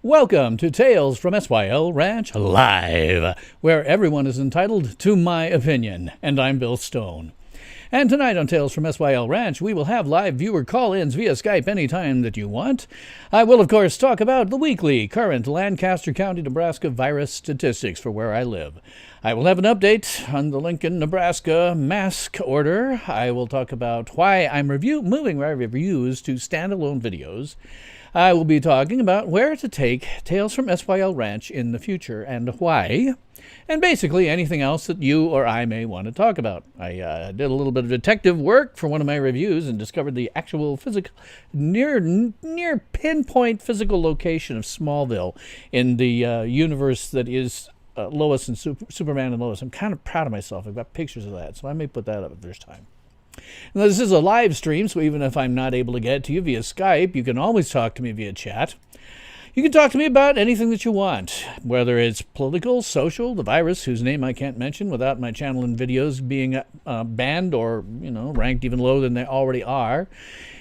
Welcome to Tales from SYL Ranch Live, where everyone is entitled to my opinion, and I'm Bill Stone. And tonight on Tales from SYL Ranch, we will have live viewer call-ins via Skype anytime that you want. I will, of course, talk about the weekly current Lancaster County, Nebraska virus statistics for where I live. I will have an update on the Lincoln, Nebraska mask order. I will talk about why I'm moving my reviews to standalone videos. I will be talking about where to take Tales from SYL Ranch in the future and why, and basically anything else that you or I may want to talk about. I did a little bit of detective work for one of my reviews and discovered the actual physical, near pinpoint physical location of Smallville in the universe that is Lois and Superman and Lois. I'm kind of proud of myself. I've got pictures of that, so I may put that up if there's time. Now, this is a live stream, so even if I'm not able to get to you via Skype, you can always talk to me via chat. You can talk to me about anything that you want, whether it's political, social, the virus, whose name I can't mention without my channel and videos being banned or, ranked even lower than they already are,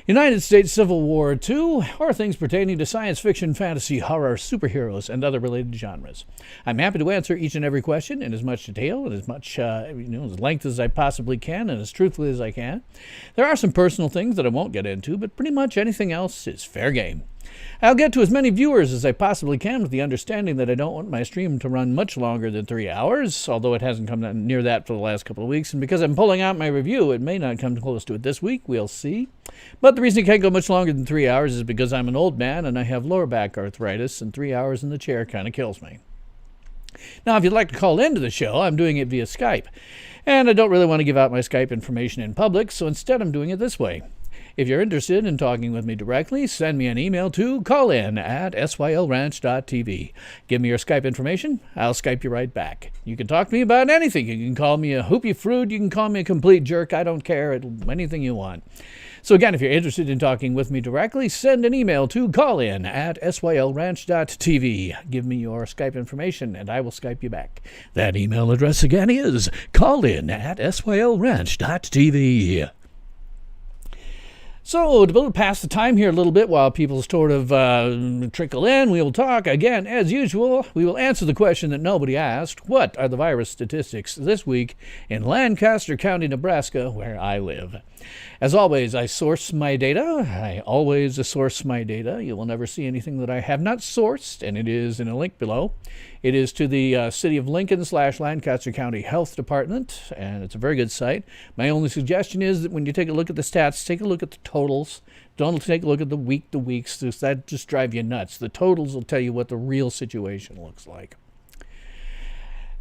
United States Civil War II, or things pertaining to science fiction, fantasy, horror, superheroes, and other related genres. I'm happy to answer each and every question in as much detail and as much, as length as I possibly can and as truthfully as I can. There are some personal things that I won't get into, but pretty much anything else is fair game. I'll get to as many viewers as I possibly can with the understanding that I don't want my stream to run much longer than 3 hours, although it hasn't come near that for the last couple of weeks. And because I'm pulling out my review, it may not come close to it this week. We'll see. But the reason it can't go much longer than 3 hours is because I'm an old man and I have lower back arthritis, and 3 hours in the chair kind of kills me. Now, if you'd like to call into the show, I'm doing it via Skype. And I don't really want to give out my Skype information in public, so instead I'm doing it this way. If you're interested in talking with me directly, send me an email to callin@sylranch.tv. Give me your Skype information. I'll Skype you right back. You can talk to me about anything. You can call me a hoopy fruit. You can call me a complete jerk. I don't care. Anything you want. So again, if you're interested in talking with me directly, send an email to callin@sylranch.tv. Give me your Skype information, and I will Skype you back. That email address again is callin@sylranch.tv. So, to pass the time here a little bit while people sort of trickle in, we will talk again, as usual. We will answer the question that nobody asked. What are the virus statistics this week in Lancaster County, Nebraska, where I live? As always, I source my data. I always source my data. You will never see anything that I have not sourced, and it is in a link below. It is to the City of Lincoln / Lancaster County Health Department, and it's a very good site. My only suggestion is that when you take a look at the stats, take a look at the totals. Don't take a look at the week-to-weeks. That just drives you nuts. The totals will tell you what the real situation looks like.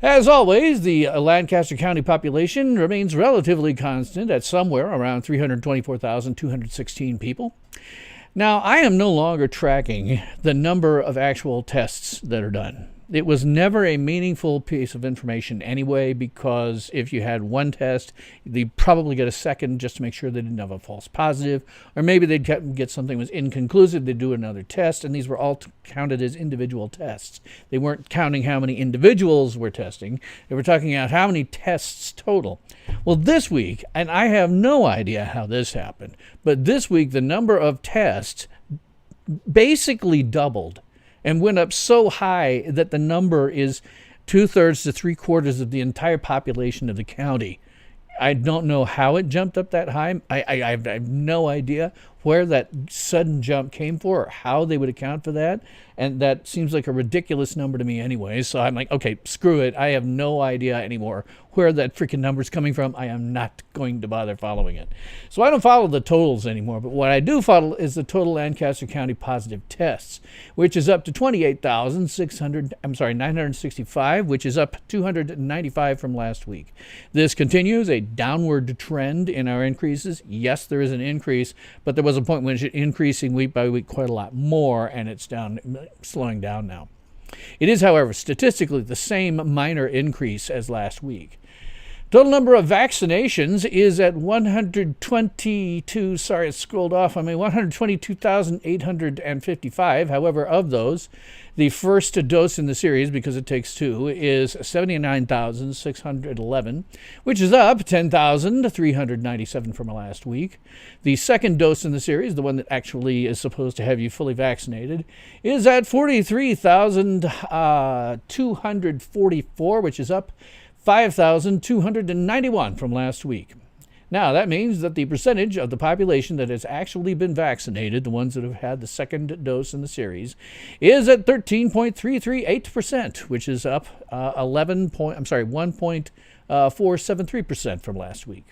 As always, the Lancaster County population remains relatively constant at somewhere around 324,216 people. Now, I am no longer tracking the number of actual tests that are done. It was never a meaningful piece of information anyway, because if you had one test, they'd probably get a second just to make sure they didn't have a false positive, or maybe they'd get something that was inconclusive, they'd do another test, and these were all counted as individual tests. They weren't counting how many individuals were testing. They were talking about how many tests total. Well, this week, and I have no idea how this happened, but this week the number of tests basically doubled and went up so high that the number is 2/3 to 3/4 of the entire population of the county. I don't know how it jumped up that high. I have no idea where that sudden jump came for or how they would account for that. And that seems like a ridiculous number to me anyway. So I'm like, okay, screw it. I have no idea anymore where that freaking number's coming from. I am not going to bother following it. So I don't follow the totals anymore. But what I do follow is the total Lancaster County positive tests, which is up to 965, which is up 295 from last week. This continues a downward trend in our increases. Yes, there is an increase, but there was a point when it's increasing week by week quite a lot more, and it's slowing down now. It is, however, statistically the same minor increase as last week. Total number of vaccinations is at 122, sorry, it scrolled off on me, 122,855. However, of those, the first dose in the series, because it takes two, is 79,611, which is up 10,397 from last week. The second dose in the series, the one that actually is supposed to have you fully vaccinated, is at 43,244, which is up 5,291 from last week. Now, that means that the percentage of the population that has actually been vaccinated, the ones that have had the second dose in the series, is at 13.338%, which is up 1.473% from last week.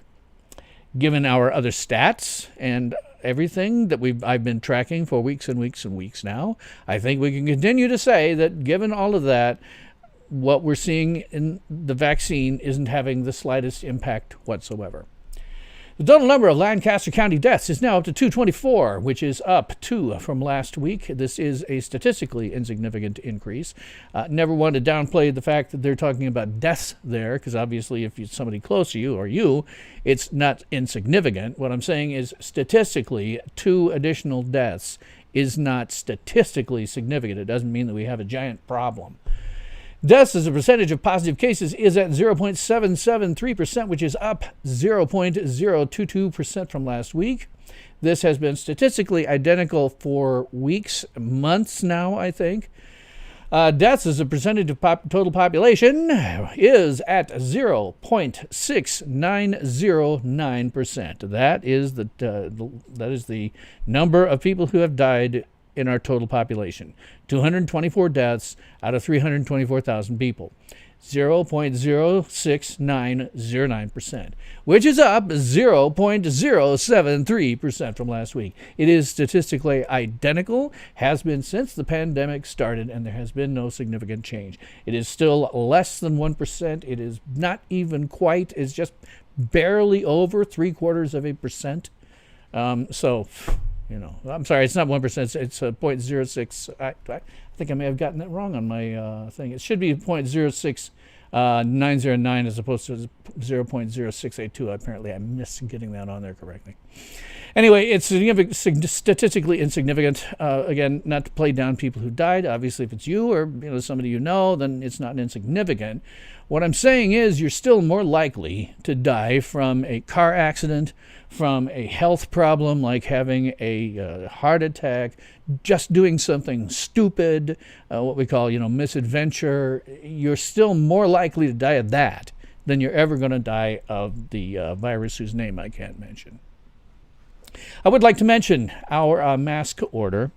Given our other stats and everything that I've been tracking for weeks and weeks and weeks now, I think we can continue to say that given all of that, what we're seeing in the vaccine isn't having the slightest impact whatsoever. The total number of Lancaster County deaths is now up to 224, which is up 2 from last week. This is a statistically insignificant increase. Never want to downplay the fact that they're talking about deaths there, because obviously if it's somebody close to you or you, it's not insignificant. What I'm saying is statistically, 2 additional deaths is not statistically significant. It doesn't mean that we have a giant problem. Deaths as a percentage of positive cases is at 0.773%, which is up 0.022% from last week. This has been statistically identical for weeks, months now, I think. Deaths as a percentage of total population is at 0.6909%. That is the number of people who have died in our total population. 224 deaths out of 324,000 people. 0.06909%, which is up 0.073% from last week. It is statistically identical, has been since the pandemic started, and there has been no significant change. It is still less than 1%. It is not even quite, it's just barely over 0.75%. I'm sorry, it's not 1%, it's 0.06. I think I may have gotten that wrong on my thing. It should be 0.06909 as opposed to 0.0682. Apparently, I missed getting that on there correctly. Anyway, it's statistically insignificant. Again, not to play down people who died. Obviously, if it's you or somebody you know, then it's not insignificant. What I'm saying is you're still more likely to die from a car accident, from a health problem like having a heart attack, just doing something stupid, what we call, misadventure. You're still more likely to die of that than you're ever going to die of the virus whose name I can't mention. I would like to mention our mask order.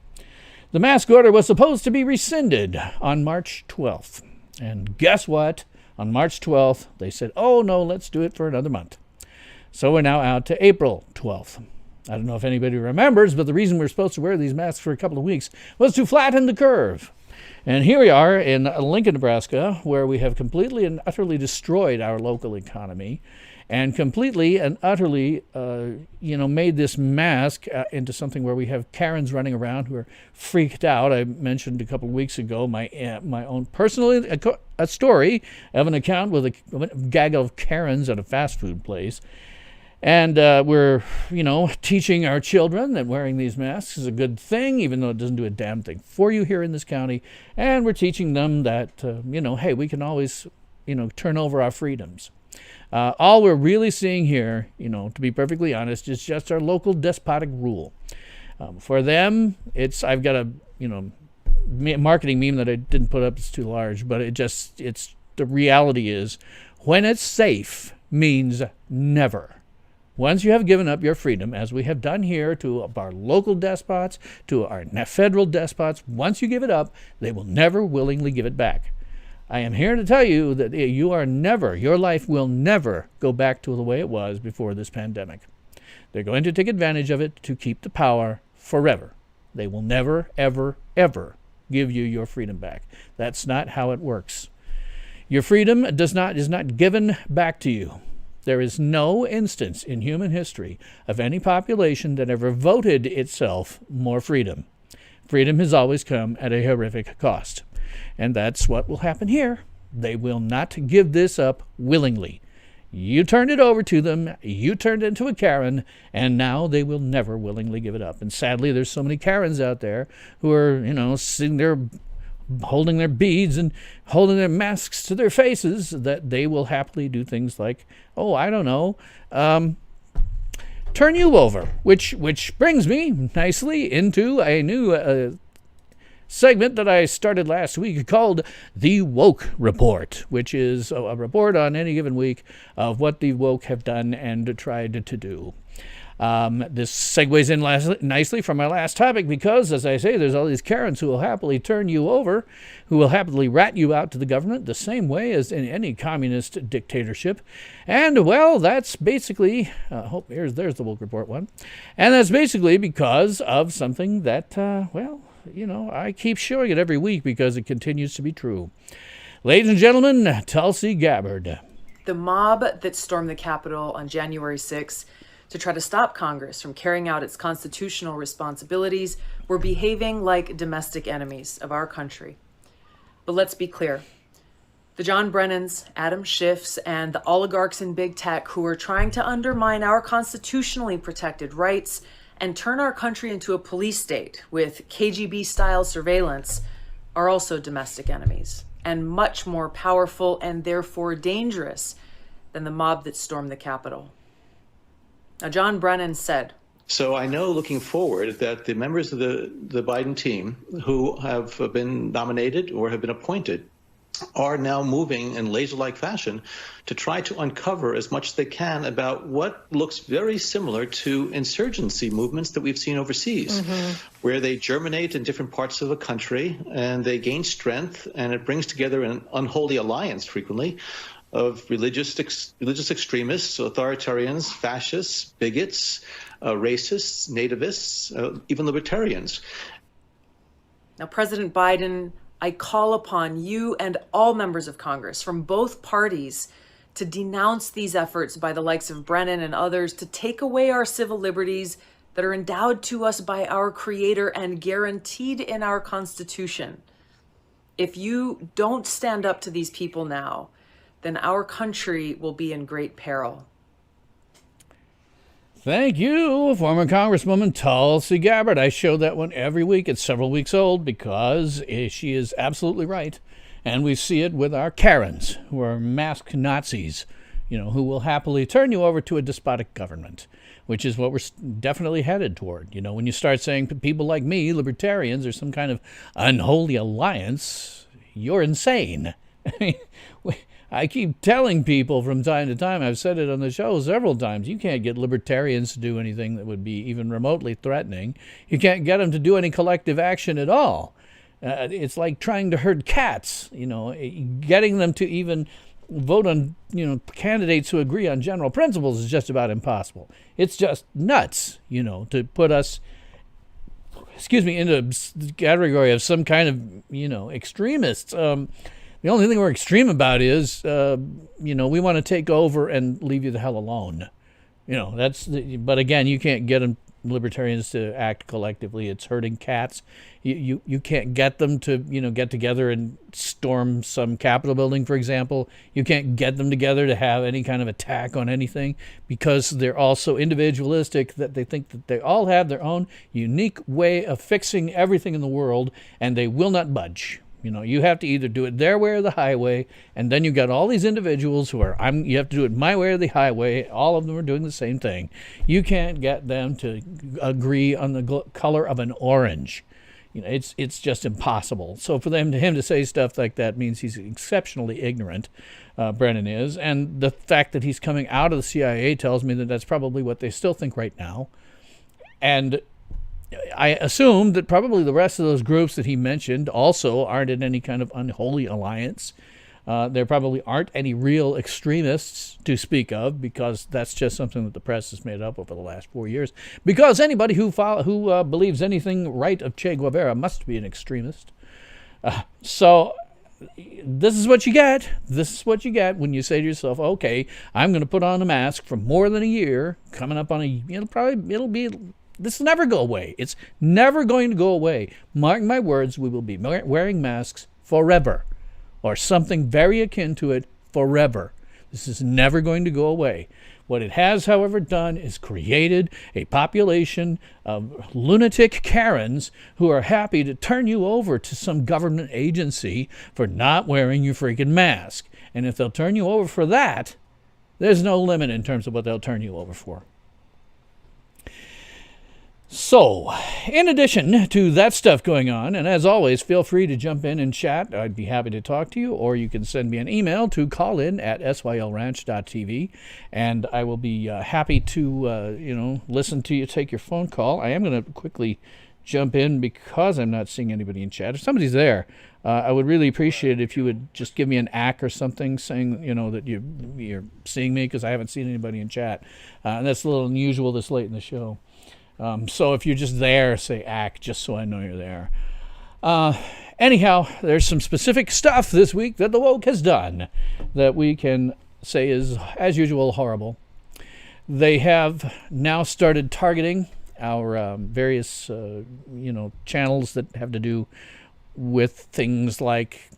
The mask order was supposed to be rescinded on March 12th. And guess what? On March 12th, they said, oh, no, let's do it for another month. So we're now out to April 12th. I don't know if anybody remembers, but the reason we're supposed to wear these masks for a couple of weeks was to flatten the curve. And here we are in Lincoln, Nebraska, where we have completely and utterly destroyed our local economy and completely and utterly, made this mask into something where we have Karens running around who are freaked out. I mentioned a couple of weeks ago my own personal a story of an account with a gaggle of Karens at a fast food place. And we're, teaching our children that wearing these masks is a good thing, even though it doesn't do a damn thing for you here in this county. And we're teaching them that, hey, we can always, turn over our freedoms. All we're really seeing here, to be perfectly honest, is just our local despotic rule. For them, I've got a, marketing meme that I didn't put up. It's too large, but the reality is when it's safe means never. Once you have given up your freedom, as we have done here to our local despots, to our federal despots, once you give it up, they will never willingly give it back. I am here to tell you that your life will never go back to the way it was before this pandemic. They're going to take advantage of it to keep the power forever. They will never, ever, ever give you your freedom back. That's not how it works. Your freedom is not given back to you. There is no instance in human history of any population that ever voted itself more freedom. Freedom has always come at a horrific cost. And that's what will happen here. They will not give this up willingly. You turned it over to them, you turned it into a Karen, and now they will never willingly give it up. And sadly, there's so many Karens out there who are, sitting there holding their beads and holding their masks to their faces, that they will happily do things like, turn you over, which brings me nicely into a new segment that I started last week called The Woke Report, which is a report on any given week of what the woke have done and tried to do. This segues in nicely from my last topic because, as I say, there's all these Karens who will happily turn you over, who will happily rat you out to the government the same way as in any communist dictatorship. And, well, that's basically, there's the Woke Report one. And that's basically because of something that, I keep showing it every week because it continues to be true. Ladies and gentlemen, Tulsi Gabbard. The mob that stormed the Capitol on January 6th to try to stop Congress from carrying out its constitutional responsibilities were behaving like domestic enemies of our country. But let's be clear. The John Brennans, Adam Schiffs, and the oligarchs in big tech who are trying to undermine our constitutionally protected rights and turn our country into a police state with KGB-style surveillance are also domestic enemies and much more powerful and therefore dangerous than the mob that stormed the Capitol. Now, John Brennan said, So I know looking forward that the members of the Biden team who have been nominated or have been appointed are now moving in laser-like fashion to try to uncover as much as they can about what looks very similar to insurgency movements that we've seen overseas, where they germinate in different parts of the country and they gain strength, and it brings together an unholy alliance frequently of religious extremists, authoritarians, fascists, bigots, racists, nativists, even libertarians. Now, President Biden, I call upon you and all members of Congress from both parties to denounce these efforts by the likes of Brennan and others to take away our civil liberties that are endowed to us by our Creator and guaranteed in our Constitution. If you don't stand up to these people now, then our country will be in great peril. Thank you, former Congresswoman Tulsi Gabbard. I show that one every week. It's several weeks old because she is absolutely right. And we see it with our Karens, who are masked Nazis, who will happily turn you over to a despotic government, which is what we're definitely headed toward. When you start saying people like me, libertarians, are some kind of unholy alliance, you're insane. I keep telling people from time to time, I've said it on the show several times, you can't get libertarians to do anything that would be even remotely threatening. You can't get them to do any collective action at all. It's like trying to herd cats, getting them to even vote on, candidates who agree on general principles is just about impossible. It's just nuts, to put us, into the category of some kind of, extremists. The only thing we're extreme about is, we want to take over and leave you the hell alone. But again, you can't get libertarians to act collectively. It's herding cats. You can't get them to, get together and storm some Capitol building, for example. You can't get them together to have any kind of attack on anything because they're all so individualistic that they think that they all have their own unique way of fixing everything in the world, and they will not budge. You have to either do it their way or the highway, and then you've got all these individuals who are, you have to do it my way or the highway. All of them are doing the same thing. You can't get them to agree on the color of an orange. It's just impossible. So for him to say stuff like that means he's exceptionally ignorant, Brennan is, and the fact that he's coming out of the CIA tells me that that's probably what they still think right now. And I assume that probably the rest of those groups that he mentioned also aren't in any kind of unholy alliance. There probably aren't any real extremists to speak of because that's just something that the press has made up over the last 4 years. Because anybody who believes anything right of Che Guevara must be an extremist. So this is what you get. This is what you get when you say to yourself, okay, I'm going to put on a mask for more than a year, coming up on this will never go away. It's never going to go away. Mark my words, we will be wearing masks forever, or something very akin to it forever. This is never going to go away. What it has, however, done is created a population of lunatic Karens who are happy to turn you over to some government agency for not wearing your freaking mask. And if they'll turn you over for that, there's no limit in terms of what they'll turn you over for. So, in addition to that stuff going on, and as always, feel free to jump in and chat. I'd be happy to talk to you, or you can send me an email to callin@sylranch.tv, and I will be happy to, listen to you, take your phone call. I am going to quickly jump in because I'm not seeing anybody in chat. If somebody's there, I would really appreciate it if you would just give me an ack or something saying, that you're seeing me, because I haven't seen anybody in chat. And that's a little unusual this late in the show. So if you're just there, say ack, just so I know you're there. Anyhow, there's some specific stuff this week that the woke has done that we can say is, as usual, horrible. They have now started targeting our various, channels that have to do with things like,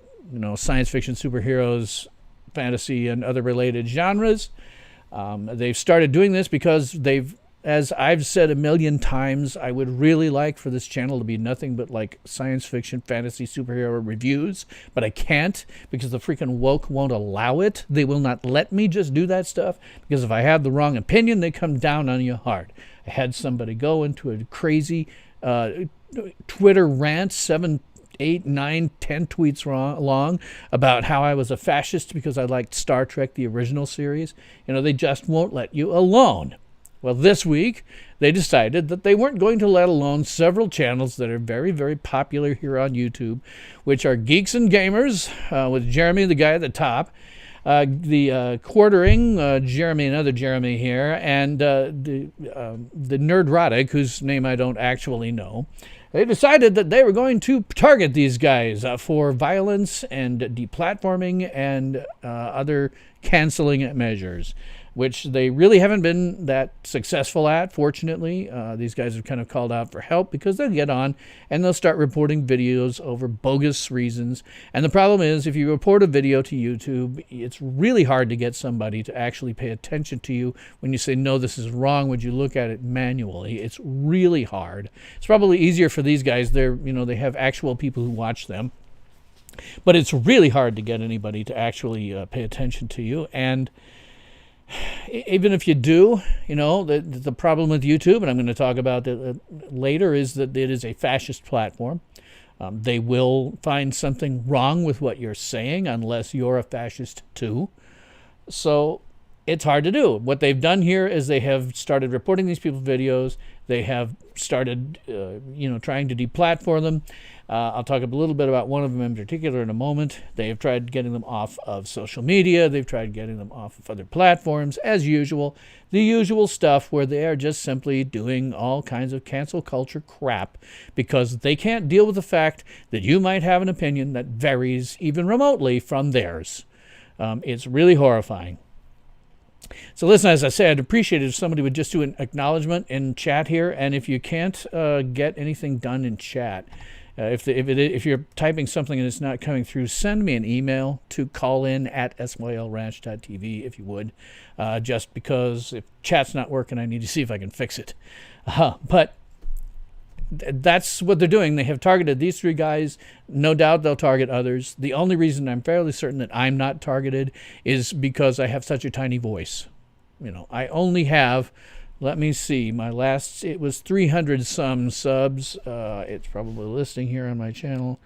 science fiction, superheroes, fantasy, and other related genres. They've started doing this because as I've said a million times, I would really like for this channel to be nothing but like science fiction, fantasy, superhero reviews, but I can't because the freaking woke won't allow it. They will not let me just do that stuff, because if I have the wrong opinion, they come down on you hard. I had somebody go into a crazy Twitter rant, 7, 8, 9, 10 tweets long about how I was a fascist because I liked Star Trek, the original series. They just won't let you alone. Well, this week, they decided that they weren't going to let alone several channels that are very, very popular here on YouTube, which are Geeks and Gamers, with Jeremy, the guy at the top, the Quartering, Jeremy, another Jeremy here, and the Nerdrotic, whose name I don't actually know. They decided that they were going to target these guys for violence and deplatforming and other canceling measures, which they really haven't been that successful at, fortunately. These guys have kind of called out for help because they'll get on and they'll start reporting videos over bogus reasons. And the problem is, if you report a video to YouTube, it's really hard to get somebody to actually pay attention to you when you say, no, this is wrong. Would you look at it manually? It's really hard. It's probably easier for these guys. They have actual people who watch them. But it's really hard to get anybody to actually pay attention to you. And even if you do, the problem with YouTube, and I'm going to talk about that later, is that it is a fascist platform. They will find something wrong with what you're saying unless you're a fascist too. So it's hard to do. What they've done here is they have started reporting these people's videos. They have started, trying to deplatform them. I'll talk a little bit about one of them in particular in a moment. They have tried getting them off of social media. They've tried getting them off of other platforms, as usual. The usual stuff where they are just simply doing all kinds of cancel culture crap because they can't deal with the fact that you might have an opinion that varies even remotely from theirs. It's really horrifying. So listen, as I said, I'd appreciate it if somebody would just do an acknowledgement in chat here. And if you can't get anything done in chat, if you're typing something and it's not coming through, send me an email to callin@sylranch.tv if you would, just because if chat's not working, I need to see if I can fix it. But that's what they're doing. They have targeted these three guys. No doubt they'll target others. The only reason I'm fairly certain that I'm not targeted is because I have such a tiny voice. I only have, let me see, it was 300 some subs. It's probably listing here on my channel.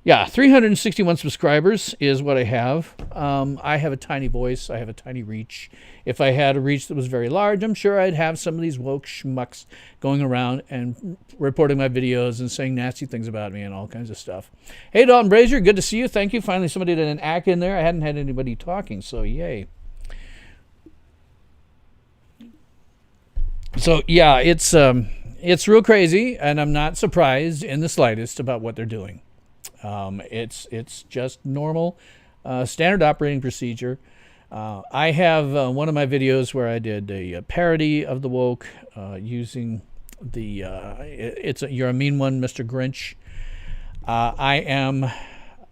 Yeah, 361 subscribers is what I have. I have a tiny voice. I have a tiny reach. If I had a reach that was very large, I'm sure I'd have some of these woke schmucks going around and reporting my videos and saying nasty things about me and all kinds of stuff. Hey, Dalton Brazier, good to see you. Thank you. Finally, somebody did an act in there. I hadn't had anybody talking, so yay. So, yeah, it's real crazy, and I'm not surprised in the slightest about what they're doing. It's just normal, standard operating procedure. I have one of my videos where I did a parody of the woke using the You're a Mean One, Mr. Grinch. I am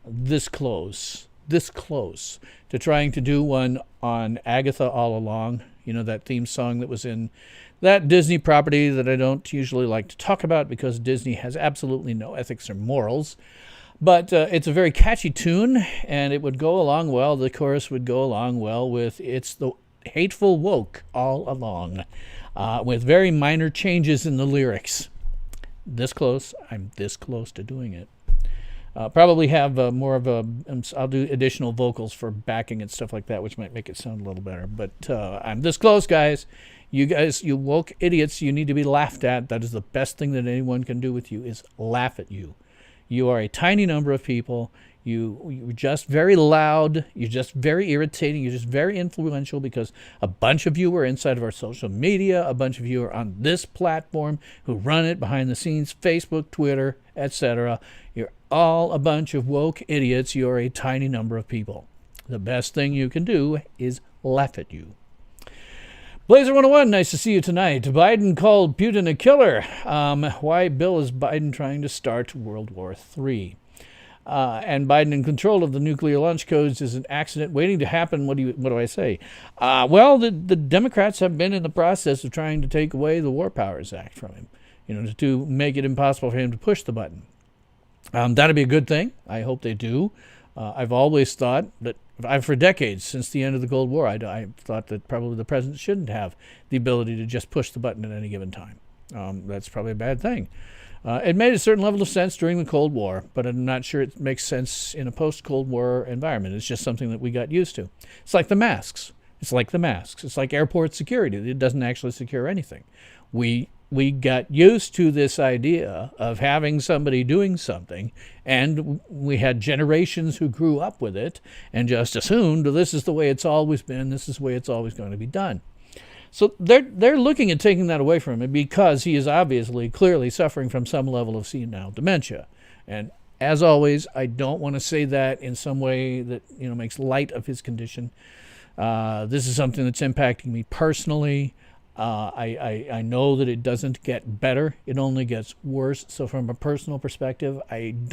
this close this close to trying to do one on Agatha All Along, that theme song that was in that Disney property that I don't usually like to talk about because Disney has absolutely no ethics or morals. But it's a very catchy tune, and it would go along well. The chorus would go along well with "It's the Hateful Woke All Along," with very minor changes in the lyrics. This close. I'm this close to doing it. Probably have more of I'll do additional vocals for backing and stuff like that, which might make it sound a little better. But I'm this close, guys. You guys, you woke idiots, you need to be laughed at. That is the best thing that anyone can do with you, is laugh at you. You are a tiny number of people. You're just very loud. You're just very irritating. You're just very influential because a bunch of you are inside of our social media. A bunch of you are on this platform who run it behind the scenes, Facebook, Twitter, etc. You're all a bunch of woke idiots. You're a tiny number of people. The best thing you can do is laugh at you. Blazer 101, nice to see you tonight. Biden called Putin a killer. Why, Bill, is Biden trying to start World War III? And Biden in control of the nuclear launch codes is an accident waiting to happen. What do I say? Well, the Democrats have been in the process of trying to take away the War Powers Act from him, to make it impossible for him to push the button. That'd be a good thing. I hope they do. I've always thought that, for decades, since the end of the Cold War, I thought that probably the president shouldn't have the ability to just push the button at any given time. That's probably a bad thing. It made a certain level of sense during the Cold War, but I'm not sure it makes sense in a post-Cold War environment. It's just something that we got used to. It's like the masks. It's like airport security. It doesn't actually secure anything. We got used to this idea of having somebody doing something, and we had generations who grew up with it and just assumed this is the way it's always been, this is the way it's always going to be done. So they're looking at taking that away from him because he is obviously, clearly suffering from some level of senile dementia. And as always, I don't want to say that in some way that makes light of his condition. This is something that's impacting me personally. I know that it doesn't get better; it only gets worse. So, from a personal perspective, I'm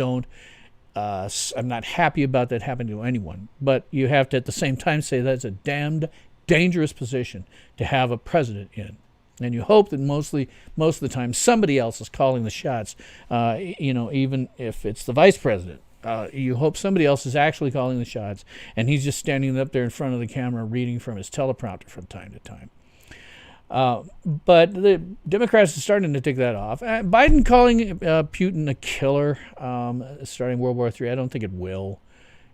not happy about that happening to anyone. But you have to, at the same time, say that's a damned dangerous position to have a president in. And you hope that most of the time somebody else is calling the shots, even if it's the vice president. You hope somebody else is actually calling the shots, and he's just standing up there in front of the camera reading from his teleprompter from time to time. But the Democrats are starting to take that off. Biden calling Putin a killer, starting World War III, I don't think it will.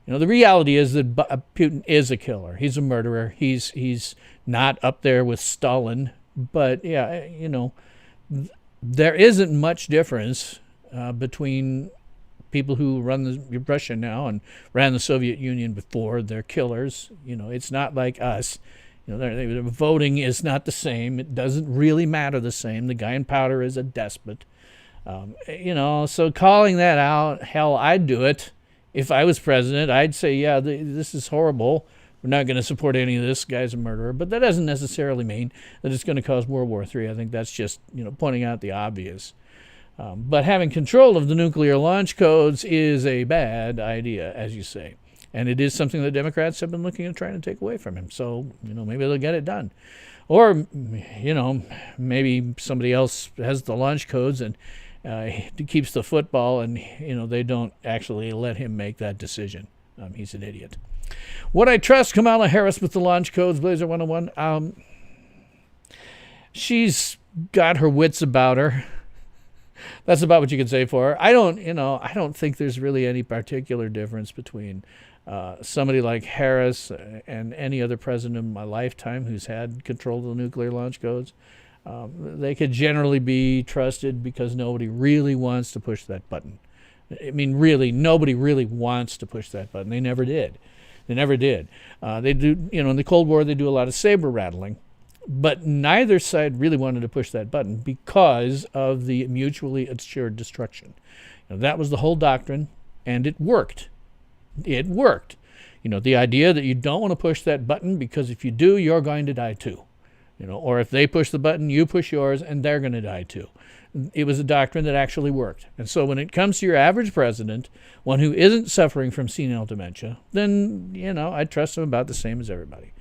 The reality is that Putin is a killer. He's a murderer. He's not up there with Stalin. But, yeah, there isn't much difference between people who run Russia now and ran the Soviet Union before. They're killers. It's not like us. Their voting is not the same. It doesn't really matter the same. The guy in powder is a despot. So calling that out, hell, I'd do it. If I was president, I'd say, yeah, this is horrible. We're not going to support any of this. Guy's a murderer. But that doesn't necessarily mean that it's going to cause World War III. I think that's just, pointing out the obvious. But having control of the nuclear launch codes is a bad idea, as you say. And it is something the Democrats have been looking at trying to take away from him. So, maybe they'll get it done. Or, maybe somebody else has the launch codes and keeps the football, and they don't actually let him make that decision. He's an idiot. Would I trust Kamala Harris with the launch codes, Blazer 101? She's got her wits about her. That's about what you can say for her. I don't think there's really any particular difference between somebody like Harris and any other president in my lifetime who's had control of the nuclear launch codes. They could generally be trusted because nobody really wants to push that button. I mean, really, nobody really wants to push that button. They never did. They do, in the Cold War, they do a lot of saber rattling. But neither side really wanted to push that button because of the mutually assured destruction. That was the whole doctrine, and it worked. It worked. The idea that you don't want to push that button because if you do, you're going to die too. or if they push the button, you push yours, and they're going to die too. It was a doctrine that actually worked. And so when it comes to your average president, one who isn't suffering from senile dementia, then, I trust him about the same as everybody.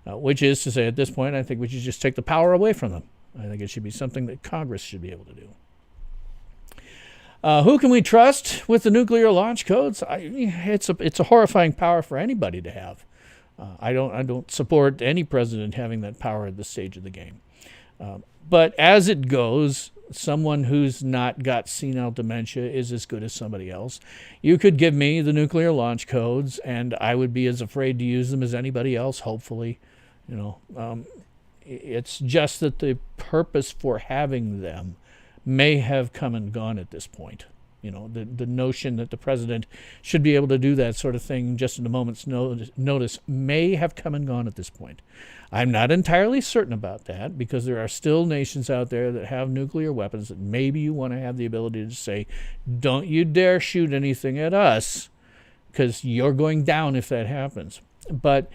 Which is to say, at this point, I think we should just take the power away from them. I think it should be something that Congress should be able to do. Who can we trust with the nuclear launch codes? It's a horrifying power for anybody to have. I don't support any president having that power at this stage of the game. But as it goes, someone who's not got senile dementia is as good as somebody else. You could give me the nuclear launch codes, and I would be as afraid to use them as anybody else, hopefully. It's just that the purpose for having them may have come and gone at this point. The notion that the president should be able to do that sort of thing just in a moment's notice may have come and gone at this point. I'm not entirely certain about that, because there are still nations out there that have nuclear weapons that maybe you want to have the ability to say, don't you dare shoot anything at us, because you're going down if that happens. But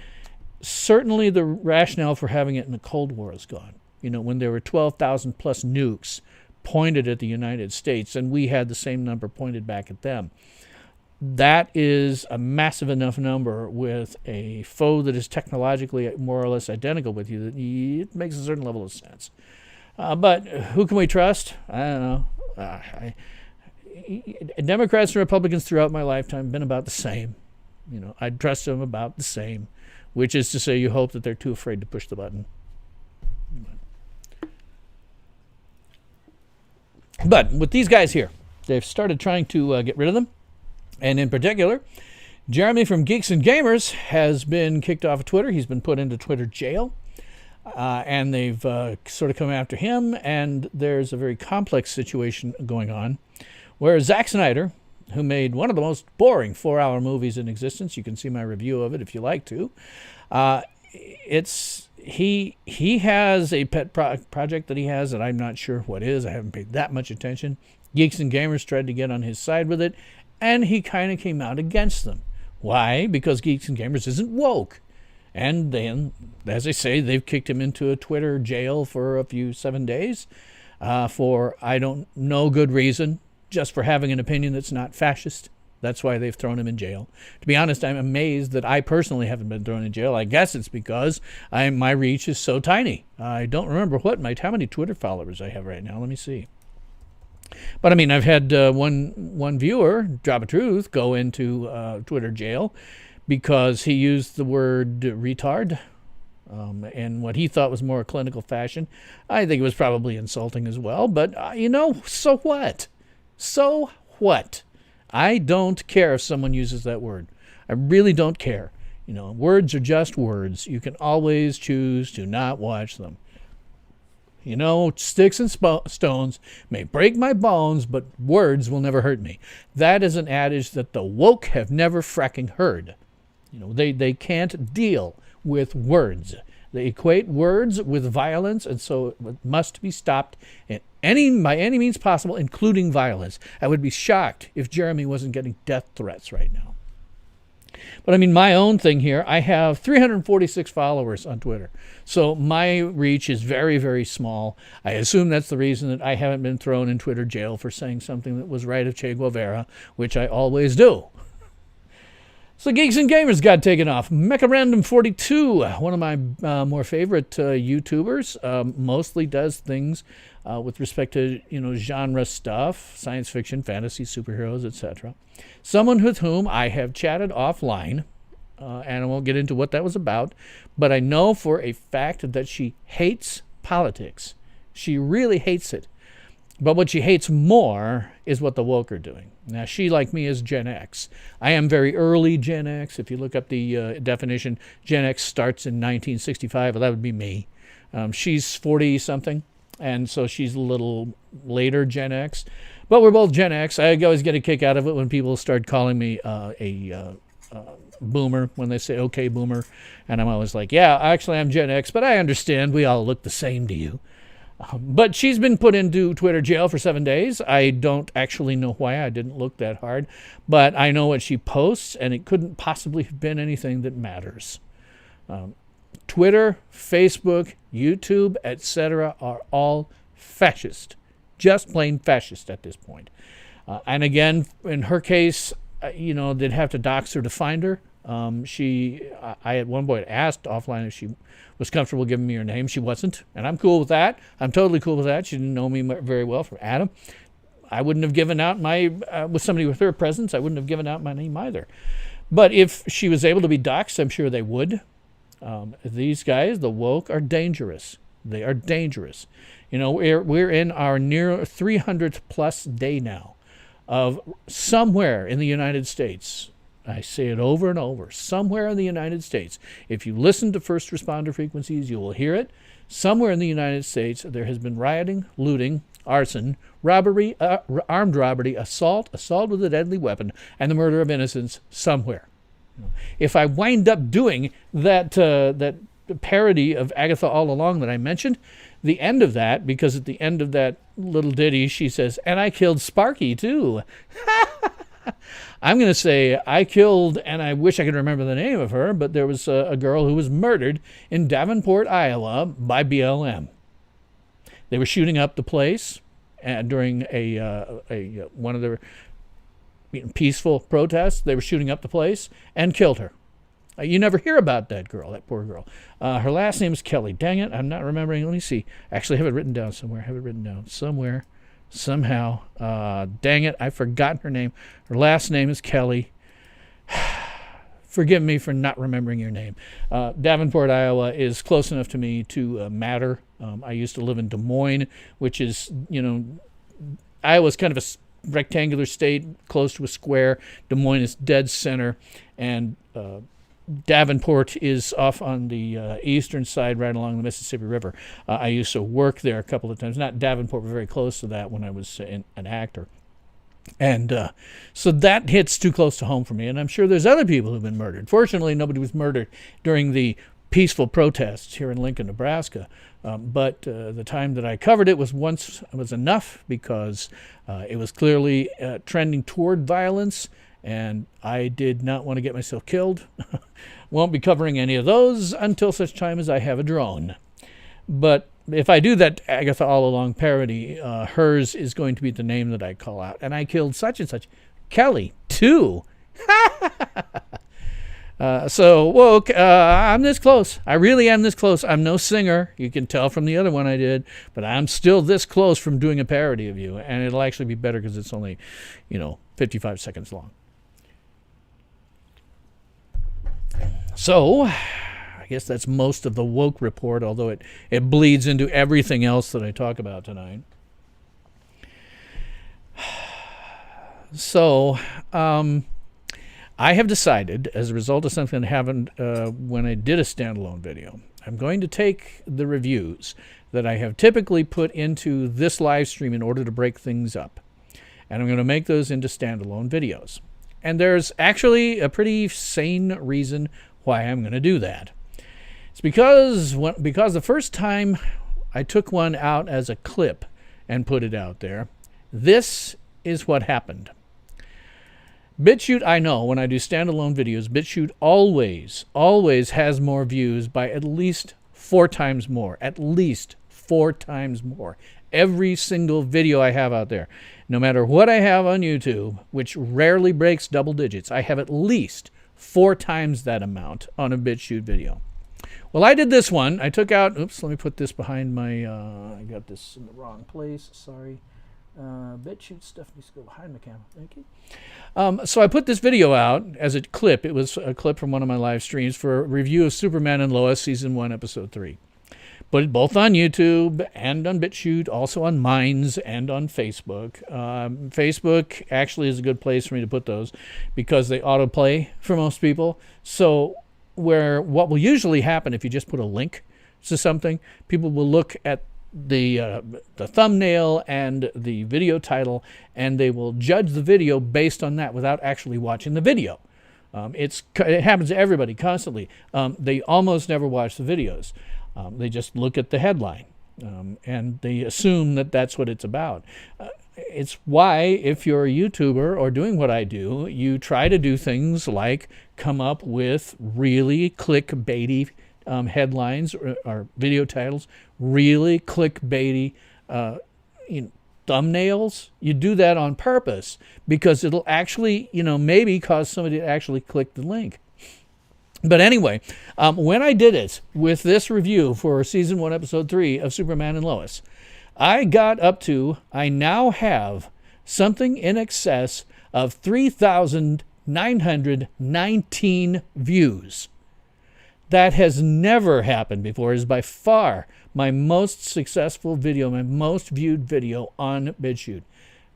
certainly the rationale for having it in the Cold War is gone. When there were 12,000 plus nukes pointed at the United States, and we had the same number pointed back at them. That is a massive enough number with a foe that is technologically more or less identical with you that it makes a certain level of sense. But who can we trust? I don't know. Democrats and Republicans throughout my lifetime have been about the same. I'd trust them about the same, which is to say you hope that they're too afraid to push the button. But with these guys here, they've started trying to get rid of them. And in particular, Jeremy from Geeks and Gamers has been kicked off of Twitter. He's been put into Twitter jail. And they've sort of come after him. And there's a very complex situation going on where Zack Snyder, who made one of the most boring 4-hour movies in existence — you can see my review of it if you like to — He has a pet project that he has that I'm not sure what is. I haven't paid that much attention. Geeks and Gamers tried to get on his side with it, and he kind of came out against them. Why? Because Geeks and Gamers isn't woke. And then, as I say, they've kicked him into a Twitter jail for 7 days for I don't know good reason, just for having an opinion that's not fascist. That's why they've thrown him in jail. To be honest, I'm amazed that I personally haven't been thrown in jail. I guess it's because my reach is so tiny. I don't remember how many Twitter followers I have right now. Let me see. But I mean, I've had one viewer, Drop of Truth, go into Twitter jail because he used the word retard in what he thought was more a clinical fashion. I think it was probably insulting as well. But, so what? So what? I don't care if someone uses that word. I really don't care. Words are just words. You can always choose to not watch them. Sticks and stones may break my bones, but words will never hurt me. That is an adage that the woke have never fracking heard. They can't deal with words. They equate words with violence, and so it must be stopped by any means possible, including violence. I would be shocked if Jeremy wasn't getting death threats right now. But I mean, my own thing here, I have 346 followers on Twitter. So my reach is very, very small. I assume that's the reason that I haven't been thrown in Twitter jail for saying something that was right of Che Guevara, which I always do. So Geeks and Gamers got taken off. Mecha-Random42, one of my more favorite YouTubers, mostly does things with respect to genre stuff, science fiction, fantasy, superheroes, etc. Someone with whom I have chatted offline, and I won't get into what that was about, but I know for a fact that she hates politics. She really hates it. But what she hates more is what the woke are doing. Now, she, like me, is Gen X. I am very early Gen X. If you look up the definition, Gen X starts in 1965. Well, that would be me. She's 40-something, and so she's a little later Gen X. But we're both Gen X. I always get a kick out of it when people start calling me a boomer, when they say, okay, boomer. And I'm always like, yeah, actually, I'm Gen X, but I understand we all look the same to you. But she's been put into Twitter jail for 7 days. I don't actually know why. I didn't look that hard. But I know what she posts, and it couldn't possibly have been anything that matters. Twitter, Facebook, YouTube, etc. are all fascist. Just plain fascist at this point. And again, in her case, they'd have to dox her to find her. I at one point asked offline if she was comfortable giving me her name. She wasn't, and I'm cool with that. I'm totally cool with that. She didn't know me very well from Adam. I wouldn't have given out with somebody with her presence, I wouldn't have given out my name either. But if she was able to be doxxed, I'm sure they would. These guys, the woke, are dangerous. They are dangerous. We're in our near 300th plus day now of somewhere in the United States. I say it over and over. Somewhere in the United States, if you listen to first responder frequencies, you will hear it. Somewhere in the United States, there has been rioting, looting, arson, robbery, armed robbery, assault with a deadly weapon, and the murder of innocents somewhere. If I wind up doing that parody of Agatha All Along that I mentioned, the end of that, because at the end of that little ditty, she says, and I killed Sparky too. I'm going to say I killed, and I wish I could remember the name of her, but there was a girl who was murdered in Davenport, Iowa by BLM. They were shooting up the place during one of their peaceful protests. They were shooting up the place and killed her. You never hear about that girl, that poor girl. Her last name is Kelly. Dang it, I'm not remembering. Let me see. Actually, I have it written down somewhere. Somehow. Dang it, I've forgotten her name. Her last name is Kelly. Forgive me for not remembering your name. Davenport, Iowa is close enough to me to matter. I used to live in Des Moines, which is, Iowa's kind of a rectangular state, close to a square. Des Moines is dead center, and Davenport is off on the eastern side, right along the Mississippi River. I used to work there a couple of times. Not Davenport, but very close to that when I was an actor. And so that hits too close to home for me. And I'm sure there's other people who've been murdered. Fortunately, nobody was murdered during the peaceful protests here in Lincoln, Nebraska. But the time that I covered it was enough, because it was clearly trending toward violence. And I did not want to get myself killed. Won't be covering any of those until such time as I have a drone. But if I do that Agatha All Along parody, hers is going to be the name that I call out. And I killed such and such. Kelly, too. So, woke, I'm this close. I really am this close. I'm no singer. You can tell from the other one I did. But I'm still this close from doing a parody of you. And it'll actually be better because it's only, 55 seconds long. So, I guess that's most of the woke report, although it bleeds into everything else that I talk about tonight. So, I have decided, as a result of something that happened when I did a standalone video, I'm going to take the reviews that I have typically put into this live stream in order to break things up, and I'm going to make those into standalone videos. And there's actually a pretty sane reason why I'm going to do that. It's because the first time I took one out as a clip and put it out there, this is what happened. BitChute, I know when I do standalone videos, BitChute always has more views by at least 4 times more. At least 4 times more. Every single video I have out there, no matter what I have on YouTube, which rarely breaks double digits, I have at least 4 times that amount on a BitChute video. Well, I did this one. I took out, let me put this behind my, I got this in the wrong place, sorry. BitChute stuff needs to go behind the camera, thank you. So I put this video out as a clip. It was a clip from one of my live streams for a review of Superman and Lois, Season 1, Episode 3. Put it both on YouTube and on BitChute, also on Minds and on Facebook. Facebook actually is a good place for me to put those because they autoplay for most people. So what will usually happen if you just put a link to something, people will look at the thumbnail and the video title, and they will judge the video based on that without actually watching the video. It happens to everybody constantly. They almost never watch the videos. They just look at the headline, and they assume that that's what it's about. It's why, if you're a YouTuber or doing what I do, you try to do things like come up with really clickbaity headlines or video titles, really clickbaity thumbnails, you do that on purpose because it'll actually, maybe cause somebody to actually click the link. But anyway, when I did it with this review for Season 1, Episode 3 of Superman and Lois, I now have something in excess of 3,919 views. That has never happened before. It is by far my most successful video, my most viewed video on BitChute.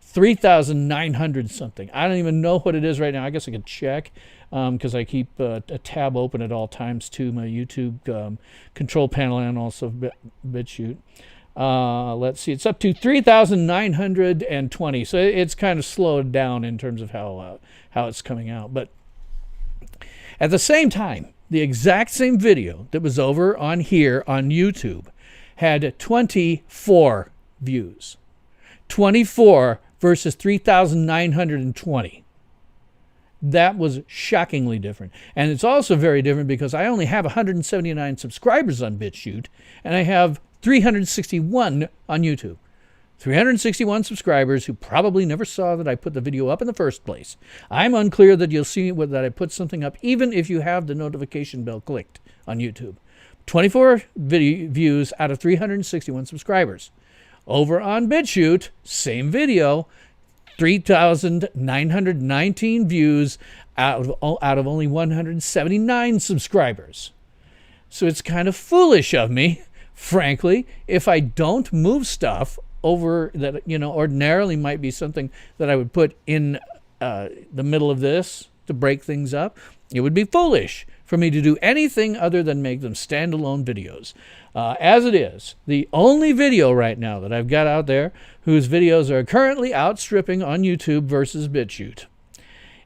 3,900 something. I don't even know what it is right now. I guess I could check because I keep a tab open at all times too, my YouTube control panel and also BitChute. Let's see, it's up to 3,920. So it's kind of slowed down in terms of how it's coming out. But at the same time, the exact same video that was over on here on YouTube had 24 views. 24 versus 3,920. That was shockingly different. And it's also very different because I only have 179 subscribers on BitChute, and I have 361 on YouTube. 361 subscribers who probably never saw that I put the video up in the first place. I'm unclear that you'll see that I put something up even if you have the notification bell clicked on YouTube. 24 views out of 361 subscribers. Over on BitChute, same video, 3,919 views out of only 179 subscribers. So it's kind of foolish of me, frankly, if I don't move stuff over that, ordinarily might be something that I would put in the middle of this to break things up. It would be foolish for me to do anything other than make them standalone videos. As it is, the only video right now that I've got out there whose videos are currently outstripping on YouTube versus BitChute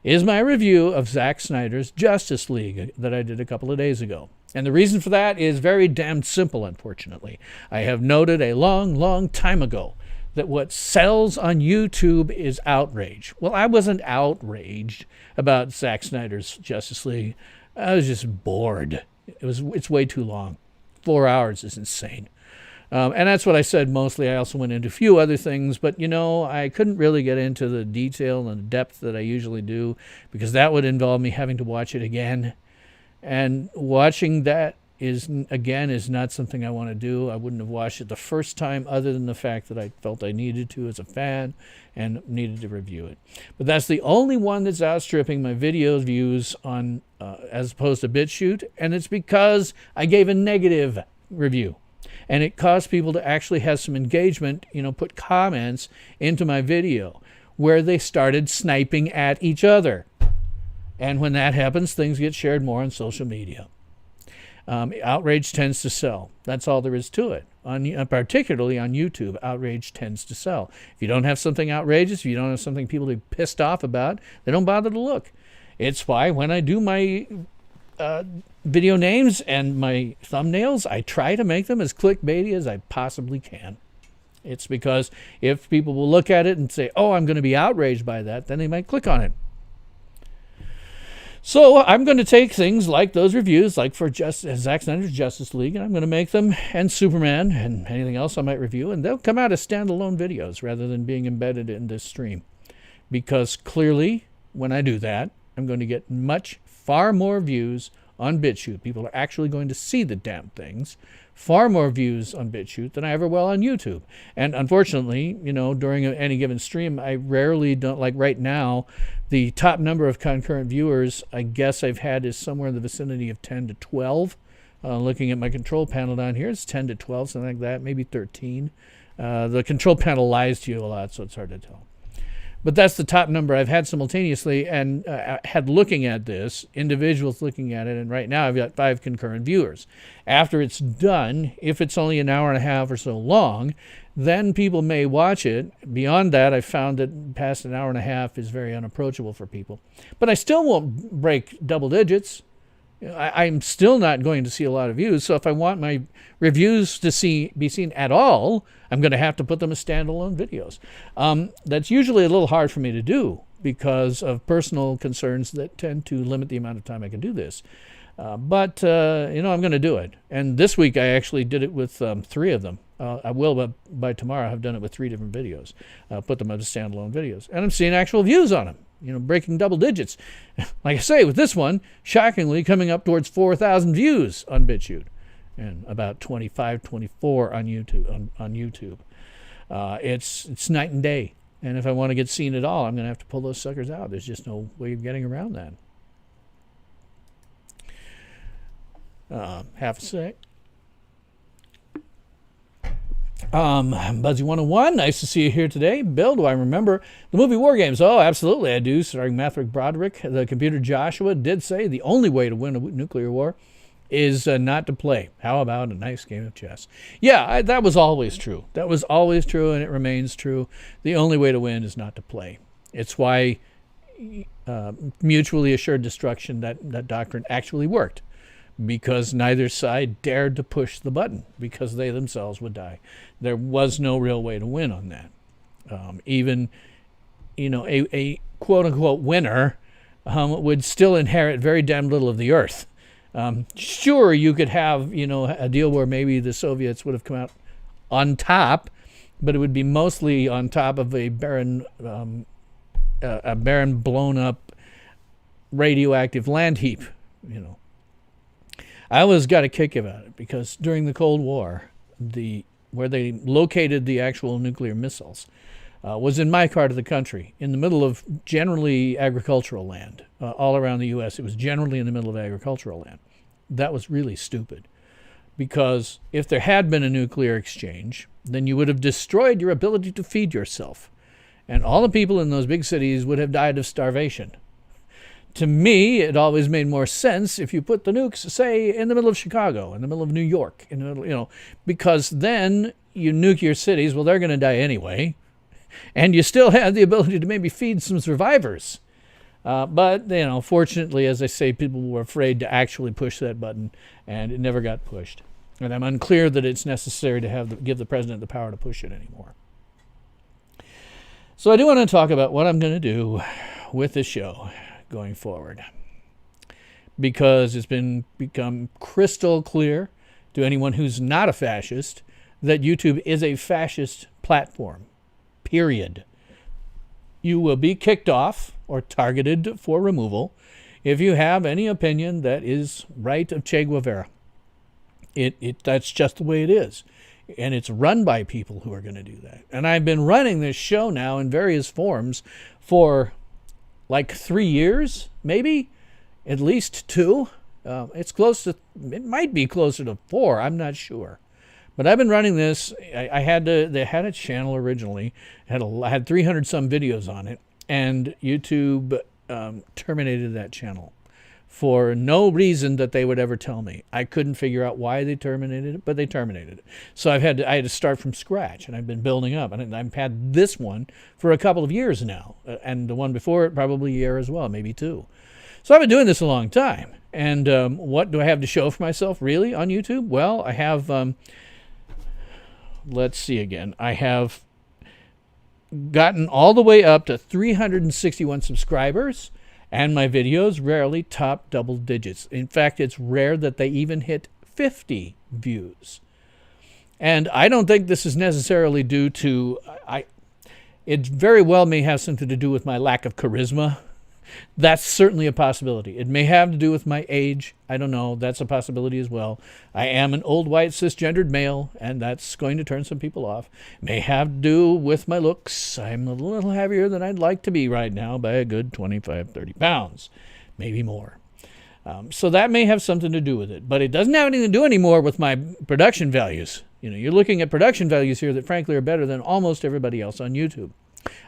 is my review of Zack Snyder's Justice League that I did a couple of days ago. And the reason for that is very damn simple, unfortunately. I have noted a long, long time ago that what sells on YouTube is outrage. Well, I wasn't outraged about Zack Snyder's Justice League. I was just bored. It's way too long. 4 hours is insane. And that's what I said mostly. I also went into a few other things, but I couldn't really get into the detail and the depth that I usually do because that would involve me having to watch it again. And watching that is not something I want to do. I wouldn't have watched it the first time other than the fact that I felt I needed to as a fan and needed to review it. But that's the only one that's outstripping my video views on as opposed to BitChute, and it's because I gave a negative review. And it caused people to actually have some engagement, put comments into my video where they started sniping at each other. And when that happens, things get shared more on social media. Outrage tends to sell. That's all there is to it. Particularly on YouTube, outrage tends to sell. If you don't have something outrageous, if you don't have something people are pissed off about, they don't bother to look. It's why when I do my video names and my thumbnails, I try to make them as clickbaity as I possibly can. It's because if people will look at it and say, oh, I'm going to be outraged by that, then they might click on it. So I'm going to take things like those reviews, like for Zack Snyder's Justice League, and I'm going to make them, and Superman, and anything else I might review, and they'll come out as standalone videos rather than being embedded in this stream. Because clearly, when I do that, I'm going to get far more views on BitChute. People are actually going to see the damn things. Far more views on BitChute than I ever will on YouTube. And unfortunately, during any given stream, I rarely don't, like right now, the top number of concurrent viewers I guess I've had is somewhere in the vicinity of 10 to 12. Looking at my control panel down here, it's 10 to 12, something like that, maybe 13. The control panel lies to you a lot, so it's hard to tell. But that's the top number I've had simultaneously, and had looking at this, individuals looking at it, and right now I've got 5 concurrent viewers. After it's done, if it's only an hour and a half or so long, then people may watch it. Beyond that, I've found that past an hour and a half is very unapproachable for people. But I still won't break double digits. I'm still not going to see a lot of views, so if I want my reviews to be seen at all, I'm going to have to put them as standalone videos. That's usually a little hard for me to do because of personal concerns that tend to limit the amount of time I can do this. But I'm going to do it. And this week I actually did it with 3 of them. I will, but by tomorrow, have done it with 3 different videos. Put them as standalone videos. And I'm seeing actual views on them, breaking double digits. Like I say, with this one, shockingly, coming up towards 4,000 views on BitChute and about 25, 24 on YouTube. It's night and day. And if I want to get seen at all, I'm going to have to pull those suckers out. There's just no way of getting around that. Half a sec. Buzzy 101, nice to see you here today. Bill, do I remember the movie War Games? Oh, absolutely, I do. Starring Maverick Broderick. The computer Joshua did say the only way to win a nuclear war is not to play. How about a nice game of chess? Yeah, that was always true. That was always true, and it remains true. The only way to win is not to play. It's why mutually assured destruction, that doctrine actually worked. Because neither side dared to push the button because they themselves would die. There was no real way to win on that. Even, a quote-unquote winner would still inherit very damn little of the earth. Sure, you could have, a deal where maybe the Soviets would have come out on top, but it would be mostly on top of a barren blown-up radioactive land heap, I always got a kick about it because during the Cold War, where they located the actual nuclear missiles was in my part of the country, in the middle of generally agricultural land. All around the U.S., it was generally in the middle of agricultural land. That was really stupid because if there had been a nuclear exchange, then you would have destroyed your ability to feed yourself. And all the people in those big cities would have died of starvation. To me, it always made more sense if you put the nukes, say, in the middle of Chicago, in the middle of New York, in the middle, because then you nuke your cities. Well, they're going to die anyway, and you still have the ability to maybe feed some survivors. But fortunately, as I say, people were afraid to actually push that button, and it never got pushed. And I'm unclear that it's necessary to give the president the power to push it anymore. So I do want to talk about what I'm going to do with this show going forward, because it's become crystal clear to anyone who's not a fascist that YouTube is a fascist platform, period. You will be kicked off or targeted for removal if you have any opinion that is right of Che Guevara. That's just the way it is. And it's run by people who are going to do that. And I've been running this show now in various forms for like 3 years, maybe, at least 2. It might be closer to 4. I'm not sure. But I've been running this. They had a channel originally. I had 300 some videos on it, and YouTube terminated that channel for no reason that they would ever tell me. I couldn't figure out why they terminated it, but they terminated it. So I had to start from scratch, and I've been building up. And I've had this one for a couple of years now, and the one before it probably a year as well, maybe 2. So I've been doing this a long time. And what do I have to show for myself, really, on YouTube? Well, I have, let's see again. I have gotten all the way up to 361 subscribers. And my videos rarely top double digits. In fact, it's rare that they even hit 50 views. And I don't think this is necessarily due to, it very well may have something to do with my lack of charisma. That's certainly a possibility. It may have to do with my age. I don't know. That's a possibility as well. I am an old white cisgendered male, and that's going to turn some people off. It may have to do with my looks. I'm a little heavier than I'd like to be right now by a good 25, 30 pounds, maybe more. So that may have something to do with it. But it doesn't have anything to do anymore with my production values. You're looking at production values here that frankly are better than almost everybody else on YouTube.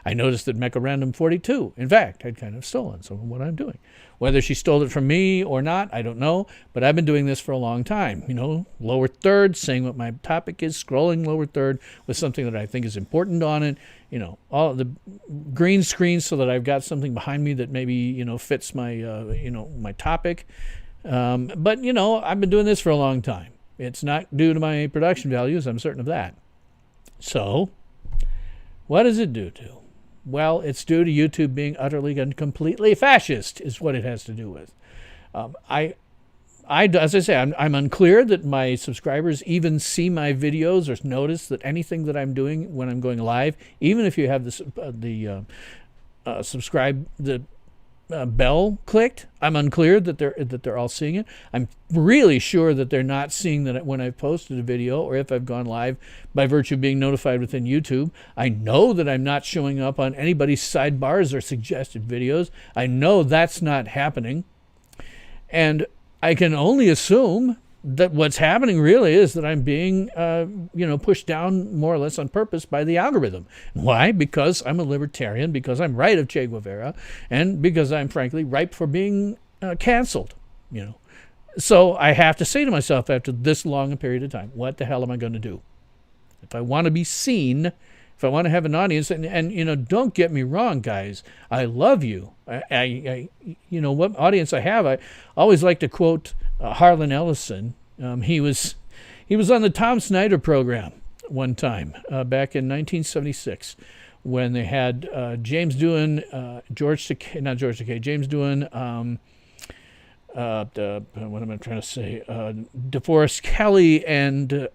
I noticed that Mecha Random 42, in fact, had kind of stolen some of what I'm doing. Whether she stole it from me or not, I don't know, but I've been doing this for a long time. Lower third, saying what my topic is, scrolling lower third with something that I think is important on it. All the green screen so that I've got something behind me that maybe, fits my, my topic. But I've been doing this for a long time. It's not due to my production values, I'm certain of that. So what does it due to? Well, it's due to YouTube being utterly and completely fascist is what it has to do with. I as I say, I'm unclear that my subscribers even see my videos or notice that anything that I'm doing when I'm going live, even if you have this, subscribe, the bell clicked. I'm unclear that they're all seeing it. I'm really sure that they're not seeing that when I've posted a video or if I've gone live by virtue of being notified within YouTube. I know that I'm not showing up on anybody's sidebars or suggested videos. I know that's not happening. And I can only assume that what's happening really is that I'm being, pushed down more or less on purpose by the algorithm. Why? Because I'm a libertarian, because I'm right of Che Guevara, and because I'm frankly ripe for being canceled. So I have to say to myself after this long a period of time, what the hell am I going to do? If I want to be seen, if I want to have an audience, and don't get me wrong, guys, I love you. I what audience I have. I always like to quote Harlan Ellison. He was on the Tom Snyder program one time back in 1976 when they had James Doohan, James Doohan, what am I trying to say? DeForest Kelley and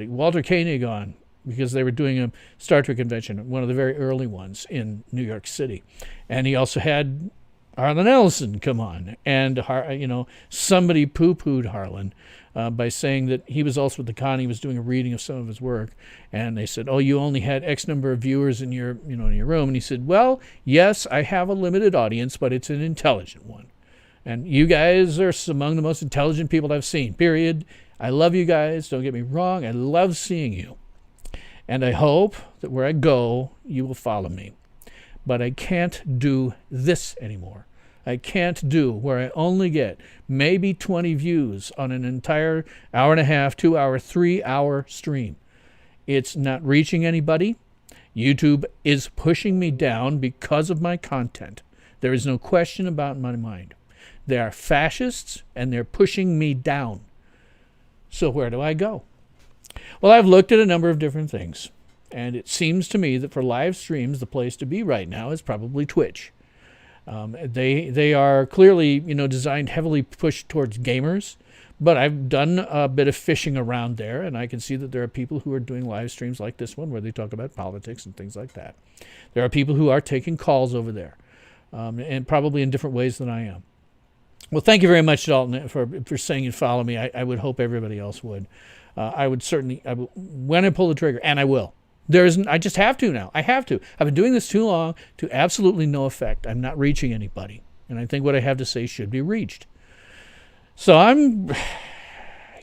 Walter Koenig on, because they were doing a Star Trek convention, one of the very early ones in New York City. And he also had Harlan Ellison come on. And, somebody poo-pooed Harlan by saying that he was also at the con. He was doing a reading of some of his work. And they said, oh, you only had X number of viewers in your room. And he said, well, yes, I have a limited audience, but it's an intelligent one. And you guys are among the most intelligent people I've seen, period. I love you guys. Don't get me wrong. I love seeing you. And I hope that where I go, you will follow me. But I can't do this anymore. I can't do where I only get maybe 20 views on an entire hour and a half, 2 hour, 3 hour stream. It's not reaching anybody. YouTube is pushing me down because of my content. There is no question about my mind. They are fascists and they're pushing me down. So where do I go? Well, I've looked at a number of different things, and it seems to me that for live streams, the place to be right now is probably Twitch. They are clearly, designed heavily pushed towards gamers, but I've done a bit of fishing around there, and I can see that there are people who are doing live streams like this one where they talk about politics and things like that. There are people who are taking calls over there, and probably in different ways than I am. Well, thank you very much, Dalton, for saying you'd follow me. I would hope everybody else would. I would certainly, when I pull the trigger, and I will. I just have to now. I have to. I've been doing this too long to absolutely no effect. I'm not reaching anybody. And I think what I have to say should be reached. So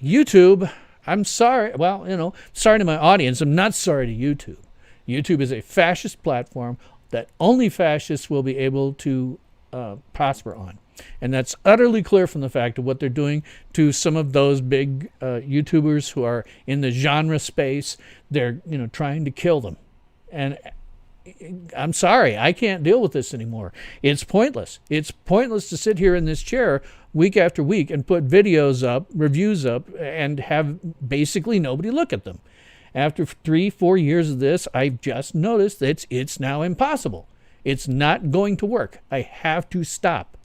YouTube, I'm sorry. Well, sorry to my audience. I'm not sorry to YouTube. YouTube is a fascist platform that only fascists will be able to prosper on. And that's utterly clear from the fact of what they're doing to some of those big YouTubers who are in the genre space. They're, trying to kill them. And I'm sorry, I can't deal with this anymore. It's pointless. It's pointless to sit here in this chair week after week and put videos up, reviews up, and have basically nobody look at them. After 3-4 years of this, I've just noticed that it's now impossible. It's not going to work. I have to stop.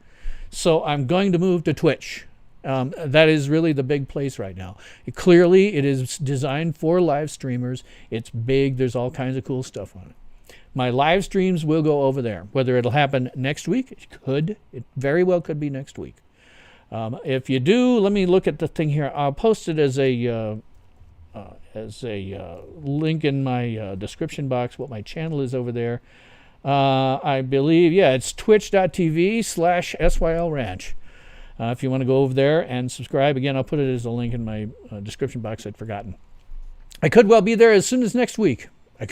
So I'm going to move to Twitch. That is really the big place right now. Clearly, it is designed for live streamers. It's big. There's all kinds of cool stuff on it. My live streams will go over there. Whether it'll happen next week, it very well could be next week. If you do, let me look at the thing here. I'll post it as a link in my description box, what my channel is over there. I believe, it's twitch.tv/SYL Ranch. If you want to go over there and subscribe, again, I'll put it as a link in my description box. I'd forgotten. I could well be there as soon as next week. I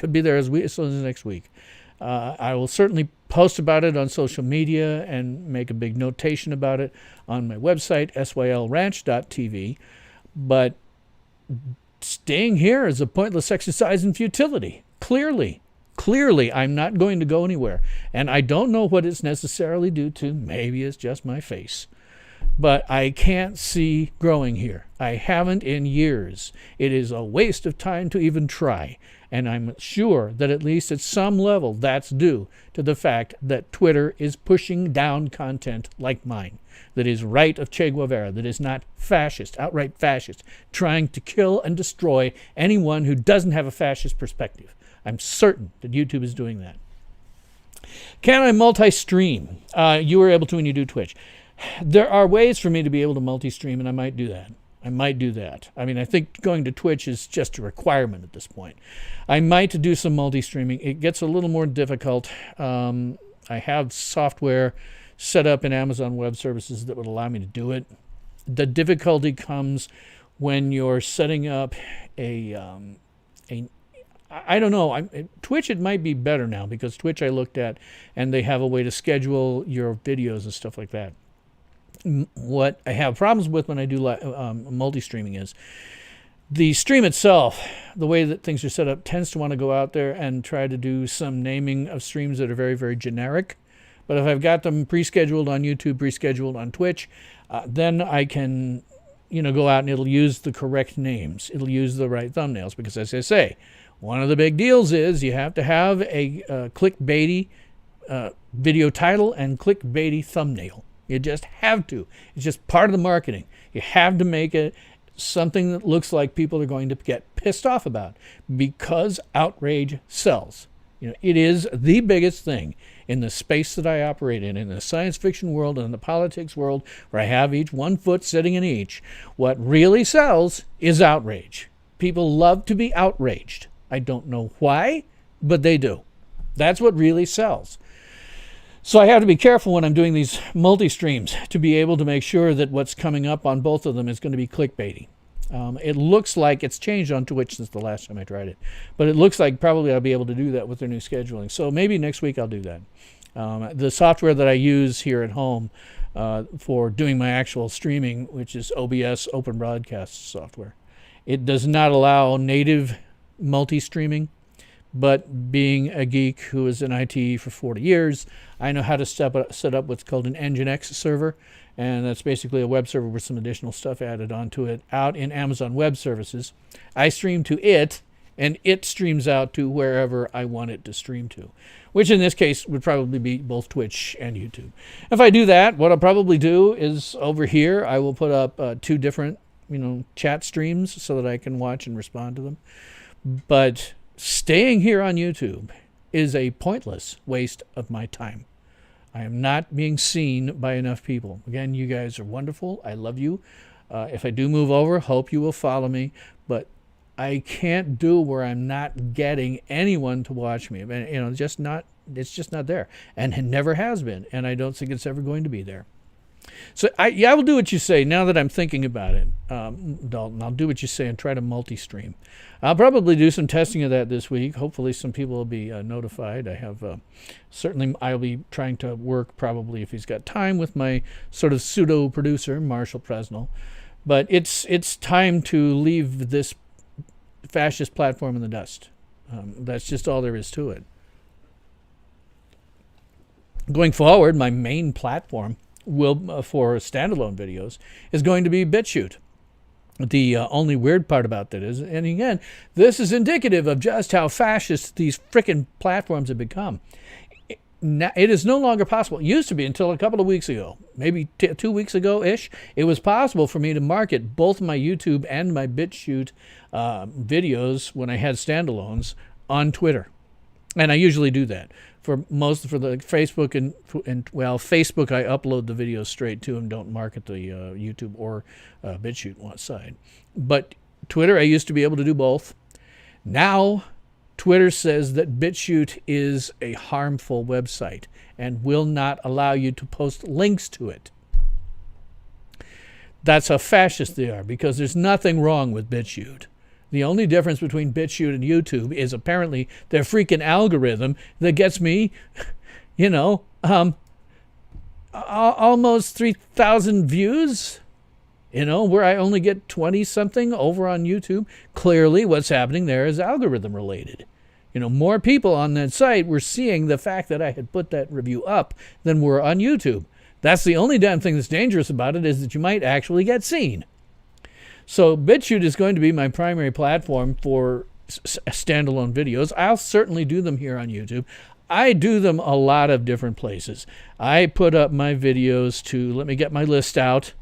will certainly post about it on social media and make a big notation about it on my website, sylranch.tv. But staying here is a pointless exercise in futility. Clearly, I'm not going to go anywhere. And I don't know what it's necessarily due to. Maybe it's just my face. but I can't see growing here. I haven't in years. It is a waste of time to even try. And I'm sure that at least at some level that's due to the fact that Twitter is pushing down content like mine, that is right of Che Guevara, that is not fascist, outright fascist, trying to kill and destroy anyone who doesn't have a fascist perspective. I'm certain that YouTube is doing that. Can I multi-stream? You were able to when you do Twitch. There are ways for me to be able to multi-stream, and I might do that. I mean, I think going to Twitch is just a requirement at this point. I might do some multi-streaming. It gets a little more difficult. I have software set up in Amazon Web Services that would allow me to do it. The difficulty comes when you're setting up I don't know. Twitch, it might be better now because Twitch I looked at, and they have a way to schedule your videos and stuff like that. What I have problems with when I do multi-streaming is the stream itself, the way that things are set up, tends to want to go out there and try to do some naming of streams that are very, very generic. But if I've got them pre-scheduled on YouTube, pre-scheduled on Twitch, then I can, go out and it'll use the correct names. It'll use the right thumbnails because, as I say, one of the big deals is you have to have a clickbaity video title and clickbaity thumbnail. You just have to. It's just part of the marketing. You have to make it something that looks like people are going to get pissed off about because outrage sells. It is the biggest thing in the space that I operate in the science fiction world and in the politics world, where I have each one foot sitting in each. What really sells is outrage. People love to be outraged. I don't know why, but they do. That's what really sells. So I have to be careful when I'm doing these multi-streams to be able to make sure that what's coming up on both of them is going to be clickbaity. It looks like it's changed on Twitch since the last time I tried it, but it looks like probably I'll be able to do that with their new scheduling. So maybe next week I'll do that. The software that I use here at home for doing my actual streaming, which is OBS, Open Broadcast software, it does not allow native multi-streaming. But being a geek who was in IT for 40 years, I know how to set up what's called an Nginx server. And that's basically a web server with some additional stuff added onto it out in Amazon Web Services. I stream to it, and it streams out to wherever I want it to stream to, which in this case would probably be both Twitch and YouTube. If I do that, what I'll probably do is over here, I will put up 2 different, chat streams so that I can watch and respond to them. But staying here on YouTube is a pointless waste of my time. I am not being seen by enough people. Again, you guys are wonderful. I love you. If I do move over, hope you will follow me. But I can't do where I'm not getting anyone to watch me. It's just not there. And it never has been. And I don't think it's ever going to be there. So I will do what you say now that I'm thinking about it, Dalton. I'll do what you say and try to multi-stream. I'll probably do some testing of that this week. Hopefully some people will be notified. I have certainly I'll be trying to work probably if he's got time with my sort of pseudo producer, Marshall Presnell. But it's time to leave this fascist platform in the dust. That's just all there is to it. Going forward, my main platform will for standalone videos is going to be BitChute. The only weird part about that is, and again, this is indicative of just how fascist these frickin' platforms have become. It is no longer possible. It used to be until a couple of weeks ago, maybe 2 weeks ago-ish, it was possible for me to market both my YouTube and my BitChute videos when I had standalones on Twitter. And I usually do that. For the Facebook and Facebook, I upload the videos straight to them, don't market the YouTube or BitChute side. But Twitter, I used to be able to do both. Now, Twitter says that BitChute is a harmful website and will not allow you to post links to it. That's how fascist they are, because there's nothing wrong with BitChute. The only difference between BitChute and YouTube is apparently their freaking algorithm that gets me, almost 3,000 views, where I only get 20-something over on YouTube. Clearly what's happening there is algorithm related. More people on that site were seeing the fact that I had put that review up than were on YouTube. That's the only damn thing that's dangerous about it, is that you might actually get seen. So BitChute is going to be my primary platform for standalone videos. I'll certainly do them here on YouTube. I do them a lot of different places. I put up my videos to, let me get my list out.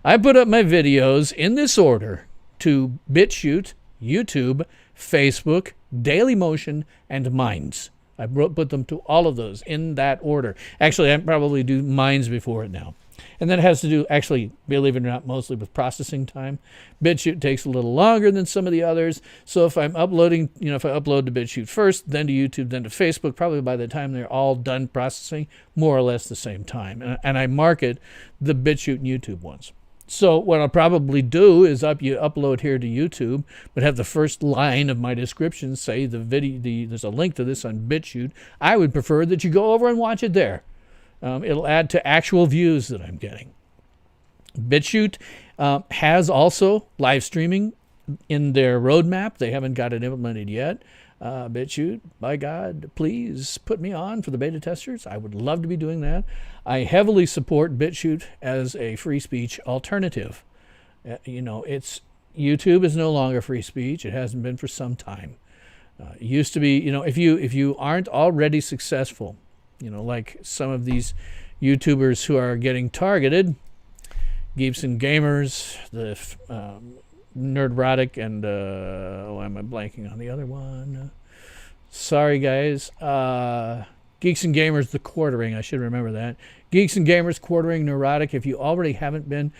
I put up my videos in this order to BitChute, YouTube, Facebook, Dailymotion, and Minds. I put them to all of those in that order. Actually, I probably do Minds before it now. And that has to do, actually, believe it or not, mostly with processing time. BitChute takes a little longer than some of the others. So if I'm uploading, if I upload to BitChute first, then to YouTube, then to Facebook, probably by the time they're all done processing, more or less the same time. And I market the BitChute and YouTube ones. So what I'll probably do is upload here to YouTube, but have the first line of my description say there's a link to this on BitChute. I would prefer that you go over and watch it there. It'll add to actual views that I'm getting. BitChute has also live streaming in their roadmap. They haven't got it implemented yet. BitChute, by God, please put me on for the beta testers. I would love to be doing that. I heavily support BitChute as a free speech alternative. YouTube is no longer free speech. It hasn't been for some time. It used to be, if you aren't already successful, like some of these YouTubers who are getting targeted, Geeks and Gamers, the Nerdrotic, and why am I blanking on the other one? Sorry, guys. Geeks and Gamers, the Quartering. I should remember that. Geeks and Gamers, Quartering, Neurotic. If you already haven't been,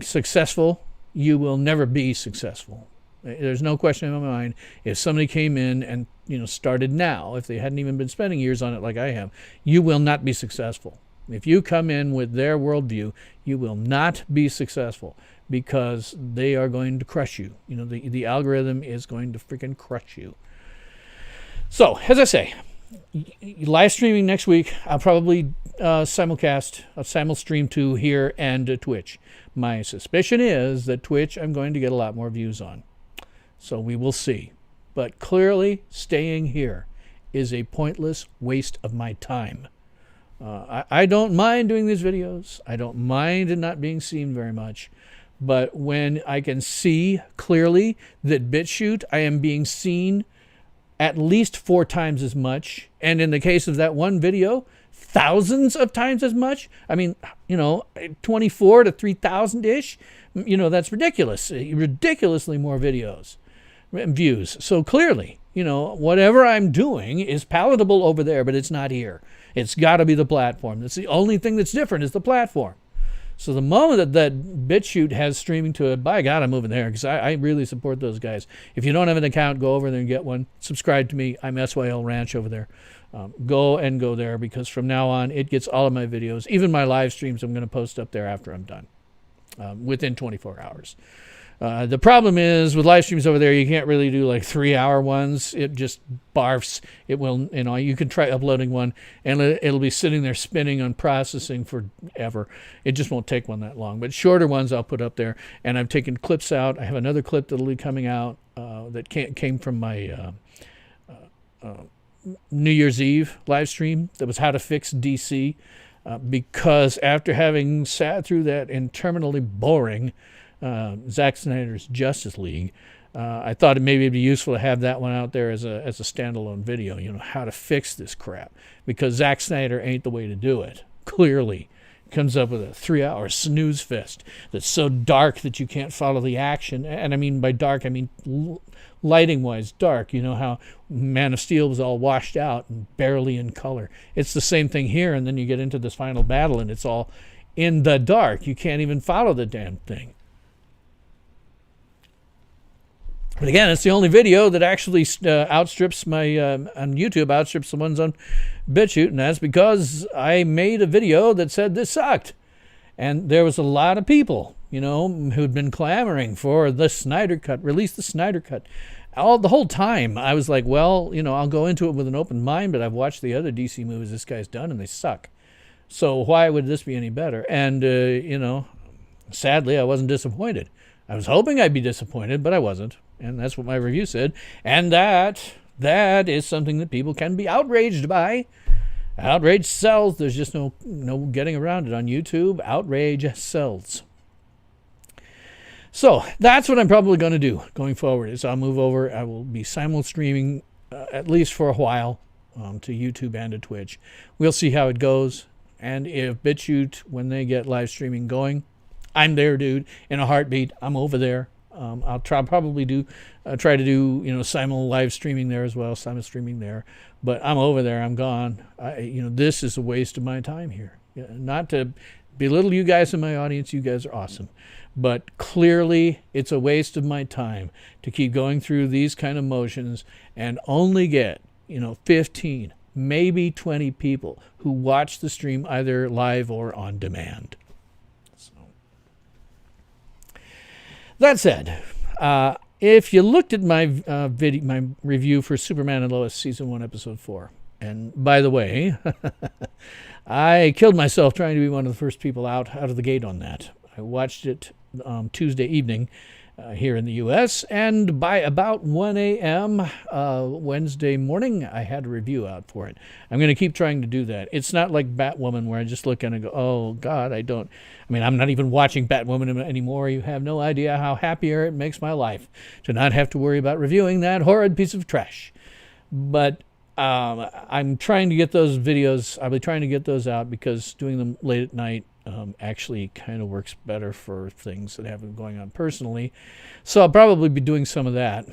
successful, you will never be successful. There's no question in my mind. If somebody came in and started now, if they hadn't even been spending years on it like I have, you will not be successful. If you come in with their worldview, you will not be successful, because they are going to crush you. The algorithm is going to freaking crush you. So, as I say, live streaming next week. I'll probably simul stream to here and to Twitch. My suspicion is that Twitch I'm going to get a lot more views on. So we will see. But clearly, staying here is a pointless waste of my time. I don't mind doing these videos. I don't mind it not being seen very much. But when I can see clearly that BitChute, I am being seen at least 4 times as much. And in the case of that one video, thousands of times as much. I mean, 24 to 3,000-ish. That's ridiculous. Ridiculously more views. So clearly, whatever I'm doing is palatable over there, but it's not here. It's got to be the platform. That's the only thing that's different, is the platform. So the moment that BitChute has streaming to it, by God, I'm moving there, because I really support those guys. If you don't have an account, go over there and get one. Subscribe to me. I'm SYL Ranch over there. Go there, because from now on, it gets all of my videos. Even my live streams, I'm going to post up there after I'm done, within 24 hours. The problem is with live streams over there, you can't really do like 3-hour ones. It just barfs. It will, you can try uploading one and it'll be sitting there spinning on processing forever. It just won't take one that long. But shorter ones I'll put up there, and I've taken clips out. I have another clip that'll be coming out that came from my New Year's Eve live stream. That was how to fix DC, because after having sat through that interminably boring Zack Snyder's Justice League, I thought maybe it'd be useful to have that one out there as a standalone video, how to fix this crap, because Zack Snyder ain't the way to do it. Clearly comes up with a 3-hour snooze fest that's so dark that you can't follow the action. And I mean by dark, I mean lighting wise dark. How Man of Steel was all washed out and barely in color. It's the same thing here, and then you get into this final battle and it's all in the dark. You can't even follow the damn thing. But again, it's the only video that actually outstrips my, on YouTube, outstrips the ones on BitChute, and that's because I made a video that said this sucked. And there was a lot of people, who'd been clamoring for the Snyder Cut, release the Snyder Cut. The whole time, I was like, well, I'll go into it with an open mind, but I've watched the other DC movies this guy's done, and they suck. So why would this be any better? And, sadly, I wasn't disappointed. I was hoping I'd be disappointed, but I wasn't. And that's what my review said. And that is something that people can be outraged by. Outrage sells. There's just no getting around it on YouTube. Outrage sells. So that's what I'm probably going to do going forward. Is I'll move over. I will be streaming at least for a while to YouTube and to Twitch. We'll see how it goes. And if BitChute, when they get live streaming going, I'm there, dude. In a heartbeat, I'm over there. I'll try to do simul live streaming there as well, simul streaming there. But I'm over there. I'm gone. This is a waste of my time here. Not to belittle you guys in my audience. You guys are awesome. But clearly, it's a waste of my time to keep going through these kind of motions and only get 15, maybe 20 people who watch the stream either live or on demand. So, that said, if you looked at my my review for Superman and Lois Season 1, Episode 4, and by the way, I killed myself trying to be one of the first people out of the gate on that. I watched it Tuesday evening here in the U.S., and by about 1 a.m. Wednesday morning, I had a review out for it. I'm going to keep trying to do that. It's not like Batwoman where I just look and go, oh, God, I'm not even watching Batwoman anymore. You have no idea how happier it makes my life to not have to worry about reviewing that horrid piece of trash. But I'm trying to get those videos. I'll be trying to get those out because doing them late at night actually kind of works better for things that have been going on personally. So I'll probably be doing some of that.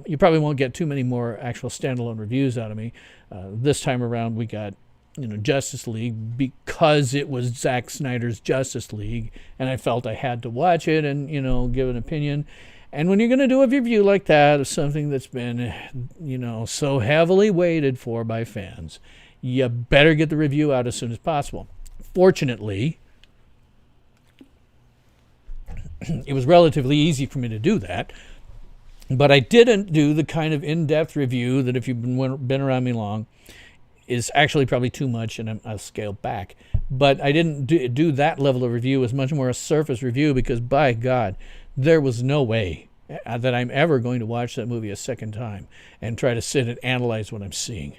You probably won't get too many more actual standalone reviews out of me. This time around we got Justice League because it was Zack Snyder's Justice League, and I felt I had to watch it and give an opinion. And when you're going to do a review like that of something that's been so heavily waited for by fans, you better get the review out as soon as possible. Fortunately, it was relatively easy for me to do that, but I didn't do the kind of in-depth review that, if you've been around me long, is actually probably too much, and I'll scale back. But I didn't do that level of review. It was much more a surface review because, by God, there was no way that I'm ever going to watch that movie a second time and try to sit and analyze what I'm seeing.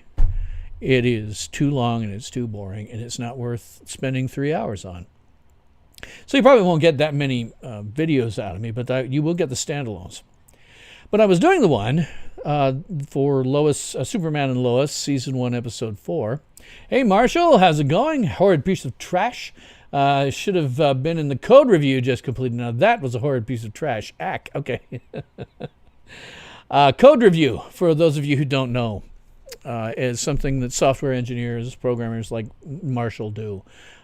It is too long and it's too boring, and it's not worth spending 3 hours on. So you probably won't get that many videos out of me, but you will get the standalones. But I was doing the one for Lois, Superman and Lois, Season 1, Episode 4. Hey, Marshall, how's it going? Horrid piece of trash. Should have been in the code review just completed. Now, that was a horrid piece of trash. Okay. Code review, for those of you who don't know, is something that software engineers, programmers like Marshall do.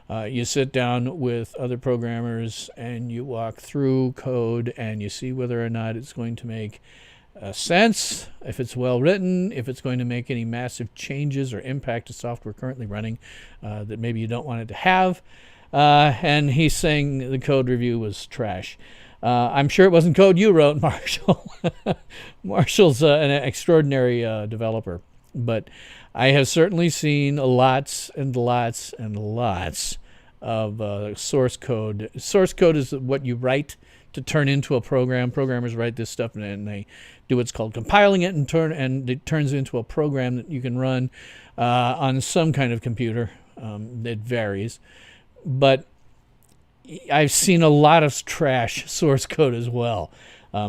You sit down with other programmers and you walk through code and you see whether or not it's going to make sense, if it's well written, if it's going to make any massive changes or impact to software currently running that maybe you don't want it to have. And he's saying the code review was trash. I'm sure it wasn't code you wrote, Marshall. Marshall's an extraordinary developer. But I have certainly seen lots and lots and lots of source code. Source code is what you write to turn into a program. Programmers write this stuff and they do what's called compiling it, and it turns into a program that you can run on some kind of computer. It varies. But I've seen a lot of trash source code as well.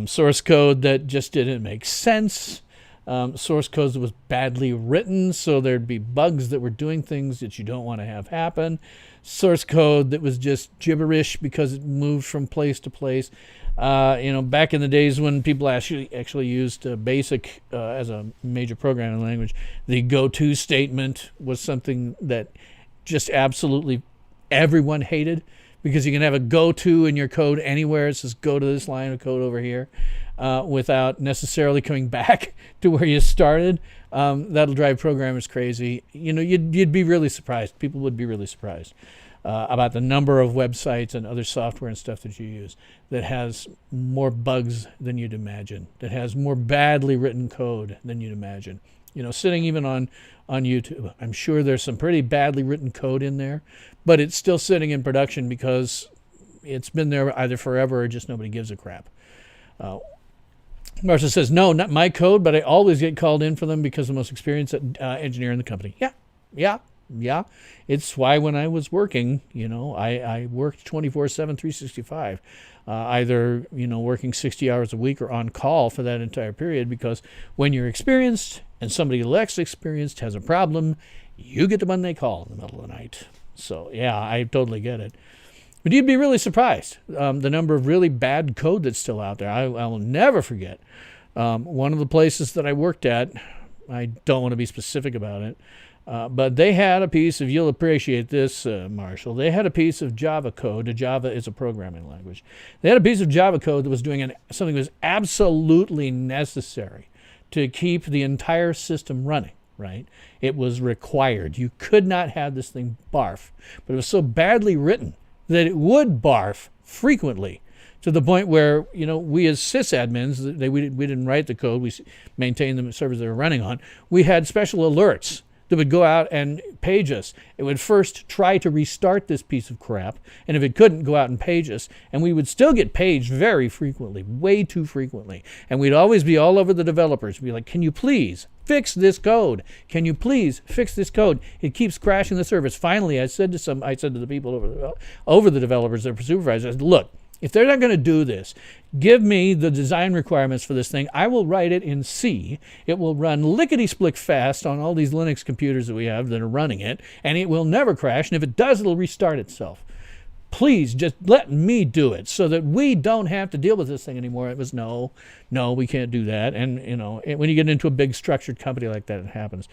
Source code that just didn't make sense. Source code that was badly written, so there'd be bugs that were doing things that you don't want to have happen. Source code that was just gibberish because it moved from place to place. Back in the days when people actually used BASIC as a major programming language, the go-to statement was something that just absolutely everyone hated, because you can have a go-to in your code anywhere. It says go to this line of code over here. Without necessarily coming back to where you started. That'll drive programmers crazy. You'd be really surprised. People would be really surprised about the number of websites and other software and stuff that you use that has more bugs than you'd imagine, that has more badly written code than you'd imagine. Sitting even on YouTube, I'm sure there's some pretty badly written code in there, but it's still sitting in production because it's been there either forever or just nobody gives a crap. Marcia says, no, not my code, but I always get called in for them because I'm the most experienced engineer in the company. Yeah, Yeah, it's why when I was working, I worked 24/7, 365, either, working 60 hours a week or on call for that entire period, because when you're experienced and somebody less experienced has a problem, you get the one they call in the middle of the night. So, yeah, I totally get it. But you'd be really surprised, the number of really bad code that's still out there. I will never forget one of the places that I worked at. I don't want to be specific about it, but they had a piece of, you'll appreciate this, Marshall, they had a piece of Java code. Java is a programming language. They had a piece of Java code that was doing something that was absolutely necessary to keep the entire system running, right? It was required. You could not have this thing barf, but it was so badly written that it would barf frequently, to the point where, we as sysadmins, we didn't write the code, we maintained the servers they were running on. We had special alerts that would go out and page us. It would first try to restart this piece of crap, and if it couldn't, go out and page us. And we would still get paged very frequently, way too frequently. And we'd always be all over the developers. We'd be like, can you please fix this code? Can you please fix this code? It keeps crashing the service. Finally, I said to the people over the developers, their supervisors, I said, look, if they're not going to do this, give me the design requirements for this thing. I will write it in C. It will run lickety-split fast on all these Linux computers that we have that are running it, and it will never crash. And if it does, it'll restart itself. Please just let me do it so that we don't have to deal with this thing anymore. It was, no, we can't do that. And, when you get into a big structured company like that, it happens.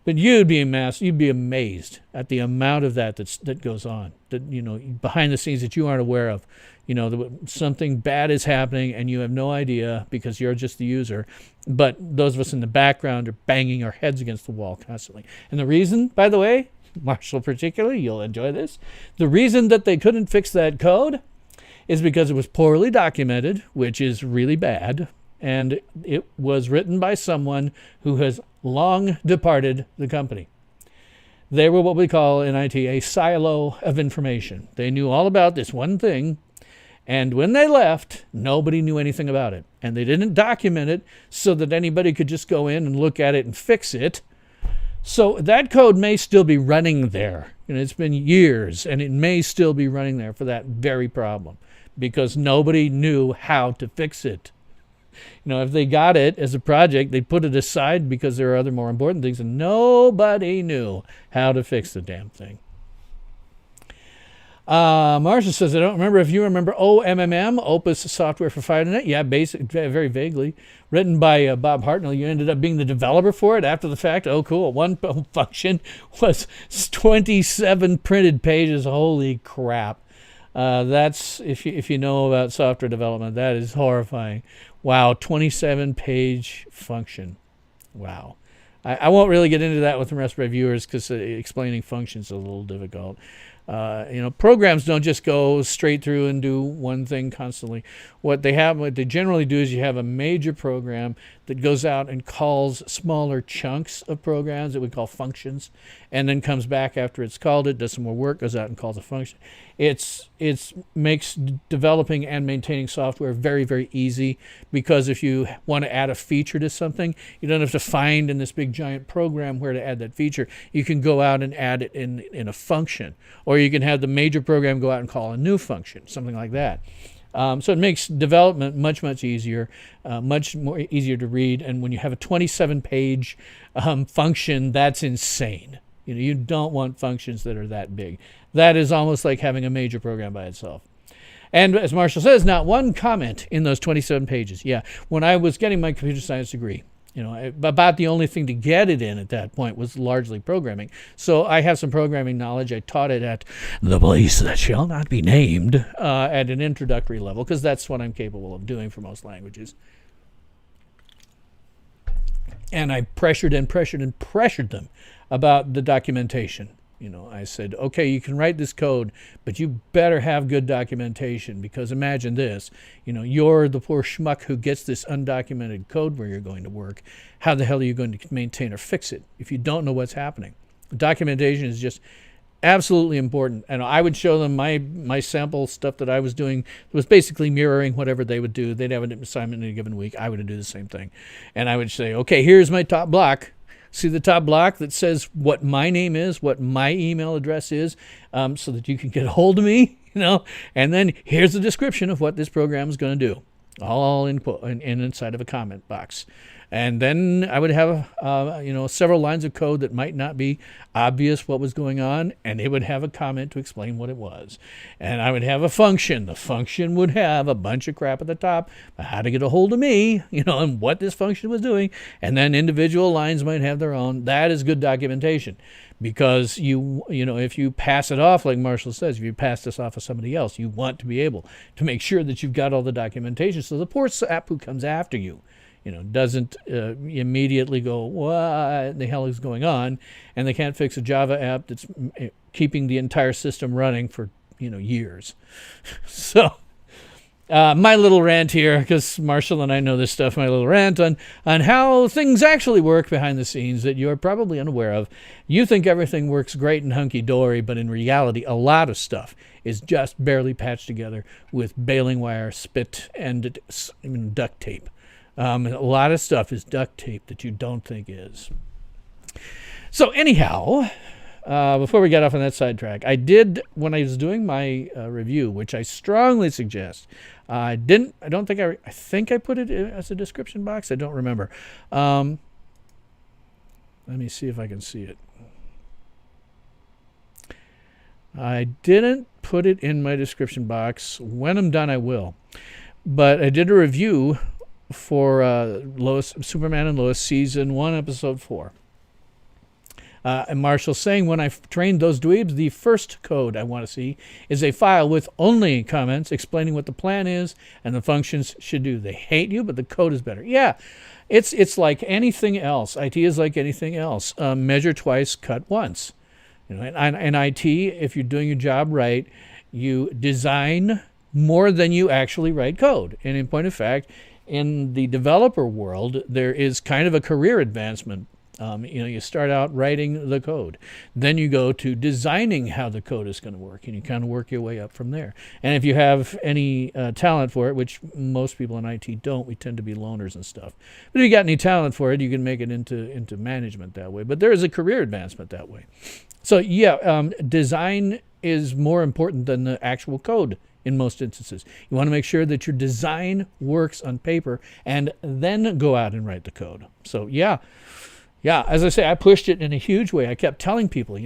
But you'd be amazed at the amount of that goes on, that, behind the scenes that you aren't aware of. That something bad is happening and you have no idea because you're just the user. But those of us in the background are banging our heads against the wall constantly. And the reason, by the way, Marshall particularly, you'll enjoy this, the reason that they couldn't fix that code is because it was poorly documented, which is really bad. And it was written by someone who has long departed the company. They were what we call in IT a silo of information. They knew all about this one thing, and when they left, nobody knew anything about it. And they didn't document it so that anybody could just go in and look at it and fix it. So that code may still be running there. It's been years, and it may still be running there for that very problem, because nobody knew how to fix it. If they got it as a project, they put it aside because there are other more important things, and nobody knew how to fix the damn thing. Marcia says, I don't remember if you remember OMMM, Opus Software for FireNet. Yeah, very vaguely. Written by Bob Hartnell. You ended up being the developer for it after the fact. Oh, cool. One function was 27 printed pages. Holy crap. That's, if you know about software development, that is horrifying. Wow, 27-page function. Wow. I won't really get into that with the rest of my viewers because explaining functions is a little difficult. Programs don't just go straight through and do one thing constantly. What they generally do is you have a major program that goes out and calls smaller chunks of programs that we call functions, and then comes back after it's called it, does some more work, goes out and calls a function. It makes developing and maintaining software very, very easy, because if you want to add a feature to something, you don't have to find in this big giant program where to add that feature. You can go out and add it in a function, or you can have the major program go out and call a new function, something like that. So it makes development much, much easier, much more easier to read. And when you have a 27-page function, that's insane. You don't want functions that are that big. That is almost like having a major program by itself. And as Marshall says, not one comment in those 27 pages. Yeah, when I was getting my computer science degree, about the only thing to get it in at that point was largely programming. So I have some programming knowledge. I taught it at the place that shall not be named at an introductory level, because that's what I'm capable of doing for most languages. And I pressured them about the documentation. I said, okay, you can write this code, but you better have good documentation, because imagine this, you're the poor schmuck who gets this undocumented code where you're going to work. How the hell are you going to maintain or fix it if you don't know what's happening? Documentation is just absolutely important. And I would show them my sample stuff that I was doing. It was basically mirroring whatever they would do. They'd have an assignment in a given week. I would do the same thing. And I would say, okay, here's my top block. See the top block that says what my name is, what my email address is, so that you can get a hold of me, and then here's the description of what this program is going to do, all in inside of a comment box. And then I would have, several lines of code that might not be obvious what was going on, and it would have a comment to explain what it was. And I would have a function. The function would have a bunch of crap at the top about how to get a hold of me, and what this function was doing. And then individual lines might have their own. That is good documentation, because if you pass it off, like Marshall says, if you pass this off to somebody else, you want to be able to make sure that you've got all the documentation, so the poor sap who comes after you doesn't immediately go, what the hell is going on? And they can't fix a Java app that's keeping the entire system running for, years. So my little rant here, because Marshall and I know this stuff, my little rant on how things actually work behind the scenes that you're probably unaware of. You think everything works great and hunky-dory, but in reality, a lot of stuff is just barely patched together with baling wire, spit, and duct tape. A lot of stuff is duct tape that you don't think is. So anyhow, before we get off on that sidetrack, I did, when I was doing my review, which I strongly suggest, I think I put it as a description box. I don't remember. Let me see if I can see it. I didn't put it in my description box. When I'm done, I will. But I did a review for Superman and Lois season 1 episode 4. And Marshall's saying, when I've trained those dweebs, the first code I want to see is a file with only comments explaining what the plan is and the functions should do. They hate you, but the code is better. Yeah, it's like anything else. IT is like anything else. Measure twice, cut once. In IT, if you're doing your job right, you design more than you actually write code. And in point of fact, in the developer world, there is kind of a career advancement. You start out writing the code. Then you go to designing how the code is going to work, and you kind of work your way up from there. And if you have any talent for it, which most people in IT don't, we tend to be loners and stuff. But if you got any talent for it, you can make it into management that way. But there is a career advancement that way. So yeah, design is more important than the actual code. In most instances, you want to make sure that your design works on paper and then go out and write the code. So yeah, as I say, I pushed it in a huge way. I kept telling people,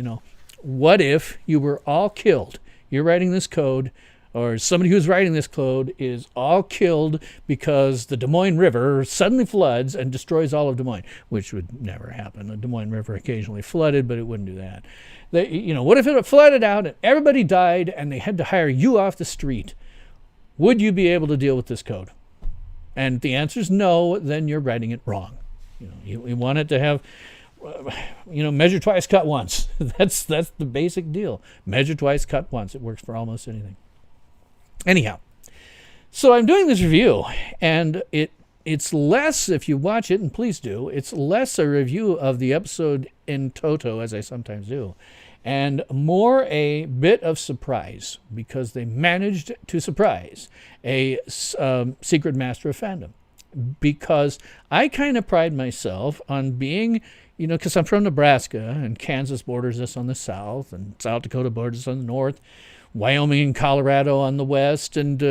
what if you were all killed? You're writing this code, or somebody who's writing this code is all killed because the Des Moines River suddenly floods and destroys all of Des Moines, which would never happen. The Des Moines River occasionally flooded, but it wouldn't do that. What if it flooded out and everybody died and they had to hire you off the street? Would you be able to deal with this code? And if the answer is no, then you're writing it wrong. You want it to have, measure twice, cut once. That's the basic deal. Measure twice, cut once. It works for almost anything. Anyhow, so I'm doing this review, and it's less, if you watch it, and please do, it's less a review of the episode in toto, as I sometimes do, and more a bit of surprise, because they managed to surprise a secret master of fandom. Because I kind of pride myself on being, because I'm from Nebraska, and Kansas borders us on the south, and South Dakota borders us on the north, Wyoming and Colorado on the west, and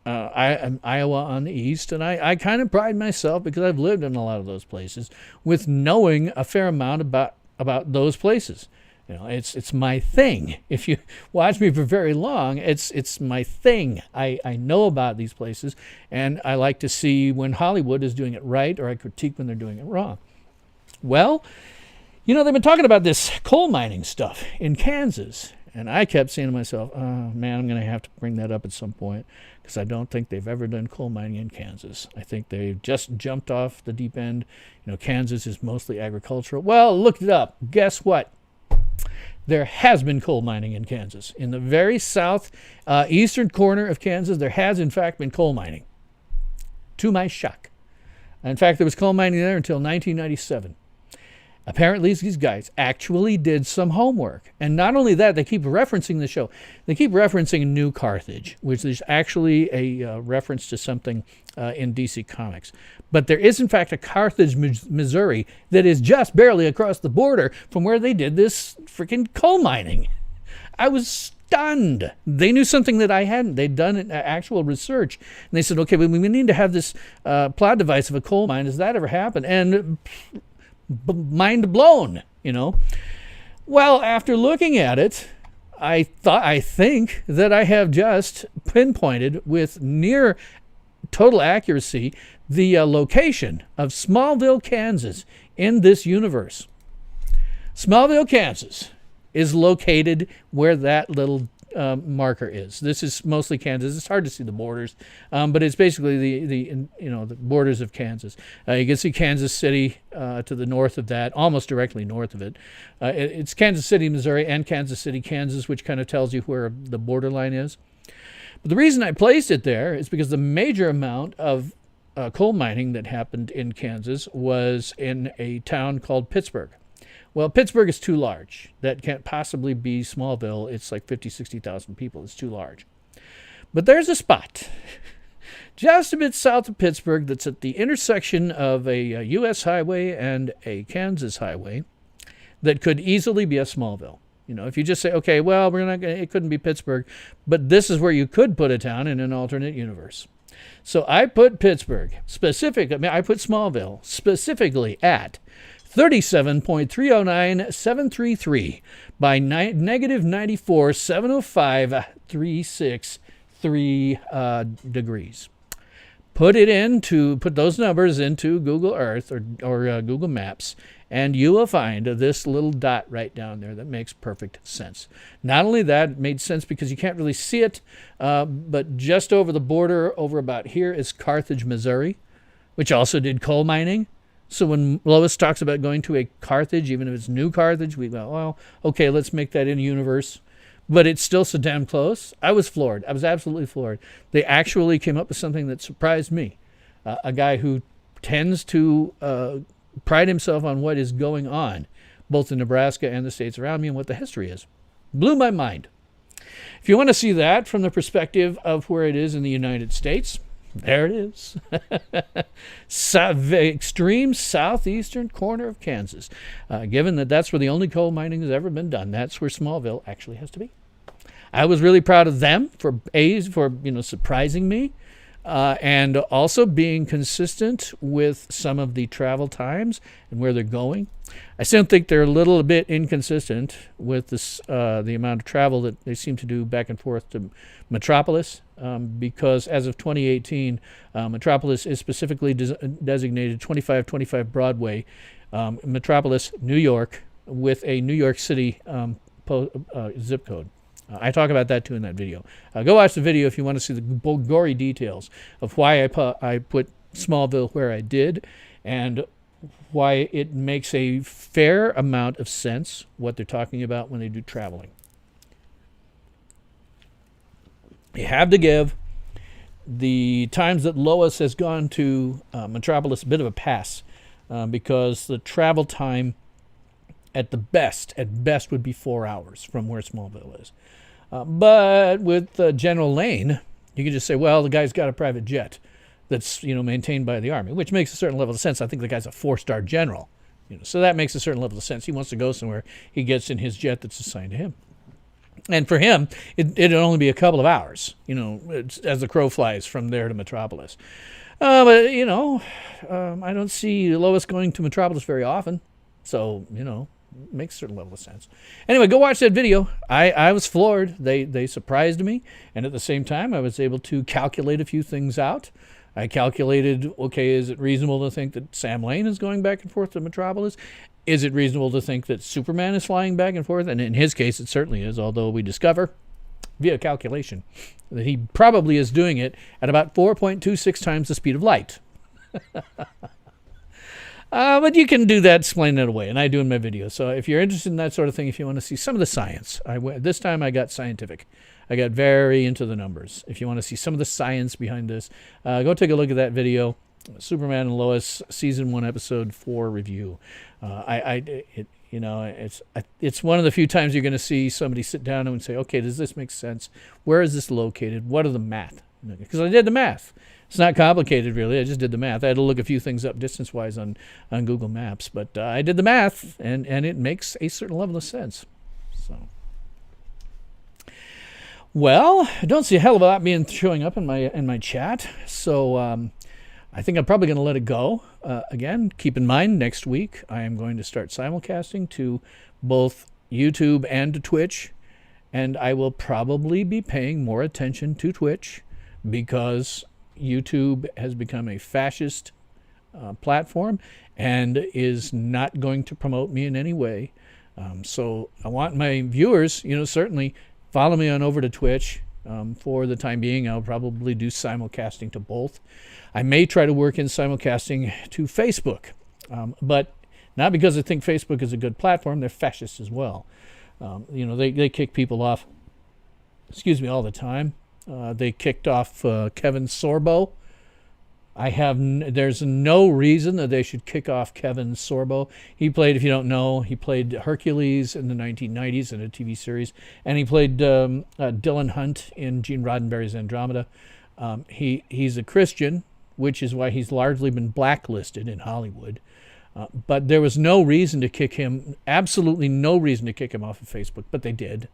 Iowa on the east. And I kind of pride myself, because I've lived in a lot of those places, with knowing a fair amount about those places. It's my thing. If you watch me for very long, it's my thing. I know about these places, and I like to see when Hollywood is doing it right, or I critique when they're doing it wrong. Well, they've been talking about this coal mining stuff in Kansas, and I kept saying to myself, oh man, I'm going to have to bring that up at some point, because I don't think they've ever done coal mining in Kansas. I think they've just jumped off the deep end. Kansas is mostly agricultural. Well, looked it up. Guess what? There has been coal mining in Kansas. In the very south eastern corner of Kansas, there has in fact been coal mining, to my shock. In fact, there was coal mining there until 1997. Apparently, these guys actually did some homework. And not only that, they keep referencing the show. They keep referencing New Carthage, which is actually a reference to something in DC Comics. But there is, in fact, a Carthage, Missouri, that is just barely across the border from where they did this freaking coal mining. I was stunned. They knew something that I hadn't. They'd done actual research. And they said, okay, we need to have this plot device of a coal mine. Has that ever happened? And mind blown, you know. Well, after looking at it, I think that I have just pinpointed with near total accuracy the location of Smallville, Kansas in this universe. Smallville, Kansas is located where that little marker is. This is mostly Kansas. It's hard to see the borders, but it's basically the borders of Kansas. You can see Kansas City to the north of that, almost directly north of it. It's Kansas City, Missouri, and Kansas City, Kansas, which kind of tells you where the borderline is. But the reason I placed it there is because the major amount of coal mining that happened in Kansas was in a town called Pittsburgh. Well, Pittsburgh is too large. That can't possibly be Smallville. It's like 50, 60,000 people. It's too large. But there's a spot just a bit south of Pittsburgh that's at the intersection of a U.S. highway and a Kansas highway that could easily be a Smallville. You know, if you just say, okay, well, it couldn't be Pittsburgh, but this is where you could put a town in an alternate universe. So I put Pittsburgh, I put Smallville specifically at 37.309733 by negative 94, 705, 363 degrees. Put those numbers into Google Earth or Google Maps, and you will find this little dot right down there that makes perfect sense. Not only that, it made sense because you can't really see it, but just over the border, over about here, is Carthage, Missouri, which also did coal mining. So when Lois talks about going to a Carthage, even if it's New Carthage, we go, well, okay, let's make that in universe. But it's still so damn close. I was floored. I was absolutely floored. They actually came up with something that surprised me. A guy who tends to pride himself on what is going on, both in Nebraska and the states around me, and what the history is. Blew my mind. If you want to see that from the perspective of where it is in the United States, there it is. Extreme southeastern corner of Kansas. Given that that's where the only coal mining has ever been done, that's where Smallville actually has to be. I was really proud of them for surprising me, and also being consistent with some of the travel times and where they're going. I still think they're a little bit inconsistent with this, the amount of travel that they seem to do back and forth to Metropolis, because as of 2018, Metropolis is specifically designated 2525 Broadway, Metropolis, New York, with a New York City zip code. I talk about that too in that video. Go watch the video if you want to see the gory details of why I put Smallville where I did, and why it makes a fair amount of sense what they're talking about when they do traveling. You have to give the times that Lois has gone to Metropolis a bit of a pass, because the travel time at best would be 4 hours from where Smallville is. But with General Lane, you can just say, well, the guy's got a private jet that's maintained by the Army, which makes a certain level of sense. I think the guy's a 4-star general, so that makes a certain level of sense. He wants to go somewhere, he gets in his jet that's assigned to him. And for him, it'd only be a couple of hours, as the crow flies from there to Metropolis. But I don't see Lois going to Metropolis very often, so makes a certain level of sense. Anyway, go watch that video. I was floored. They surprised me, and at the same time, I was able to calculate a few things out. I calculated, okay, is it reasonable to think that Sam Lane is going back and forth to Metropolis? Is it reasonable to think that Superman is flying back and forth? And in his case, it certainly is, although we discover via calculation that he probably is doing it at about 4.26 times the speed of light. But you can do that, explain that away, and I do in my videos. So if you're interested in that sort of thing, if you want to see some of the science, this time I got scientific. I got very into the numbers. If you want to see some of the science behind this, go take a look at that video. Superman and Lois season 1 episode 4 review. It's one of the few times you're going to see somebody sit down and say, okay, does this make sense? Where is this located? What are the math? Because I did the math. It's not complicated, really. I just did the math. I had to look a few things up distance-wise on Google Maps, but I did the math, and it makes a certain level of sense. So, well, I don't see a hell of a lot showing up in my chat, so I think I'm probably going to let it go. Again, keep in mind, next week I am going to start simulcasting to both YouTube and to Twitch, and I will probably be paying more attention to Twitch because YouTube has become a fascist platform and is not going to promote me in any way. So I want my viewers, certainly follow me on over to Twitch. For the time being, I'll probably do simulcasting to both. I may try to work in simulcasting to Facebook, but not because I think Facebook is a good platform. They're fascist as well. They kick people off, all the time. They kicked off Kevin Sorbo. There's no reason that they should kick off Kevin Sorbo. He played, if you don't know, he played Hercules in the 1990s in a TV series, and he played Dylan Hunt in Gene Roddenberry's Andromeda. He's a Christian, which is why he's largely been blacklisted in Hollywood. But there was no reason to kick him, absolutely no reason to kick him off of Facebook, but they did.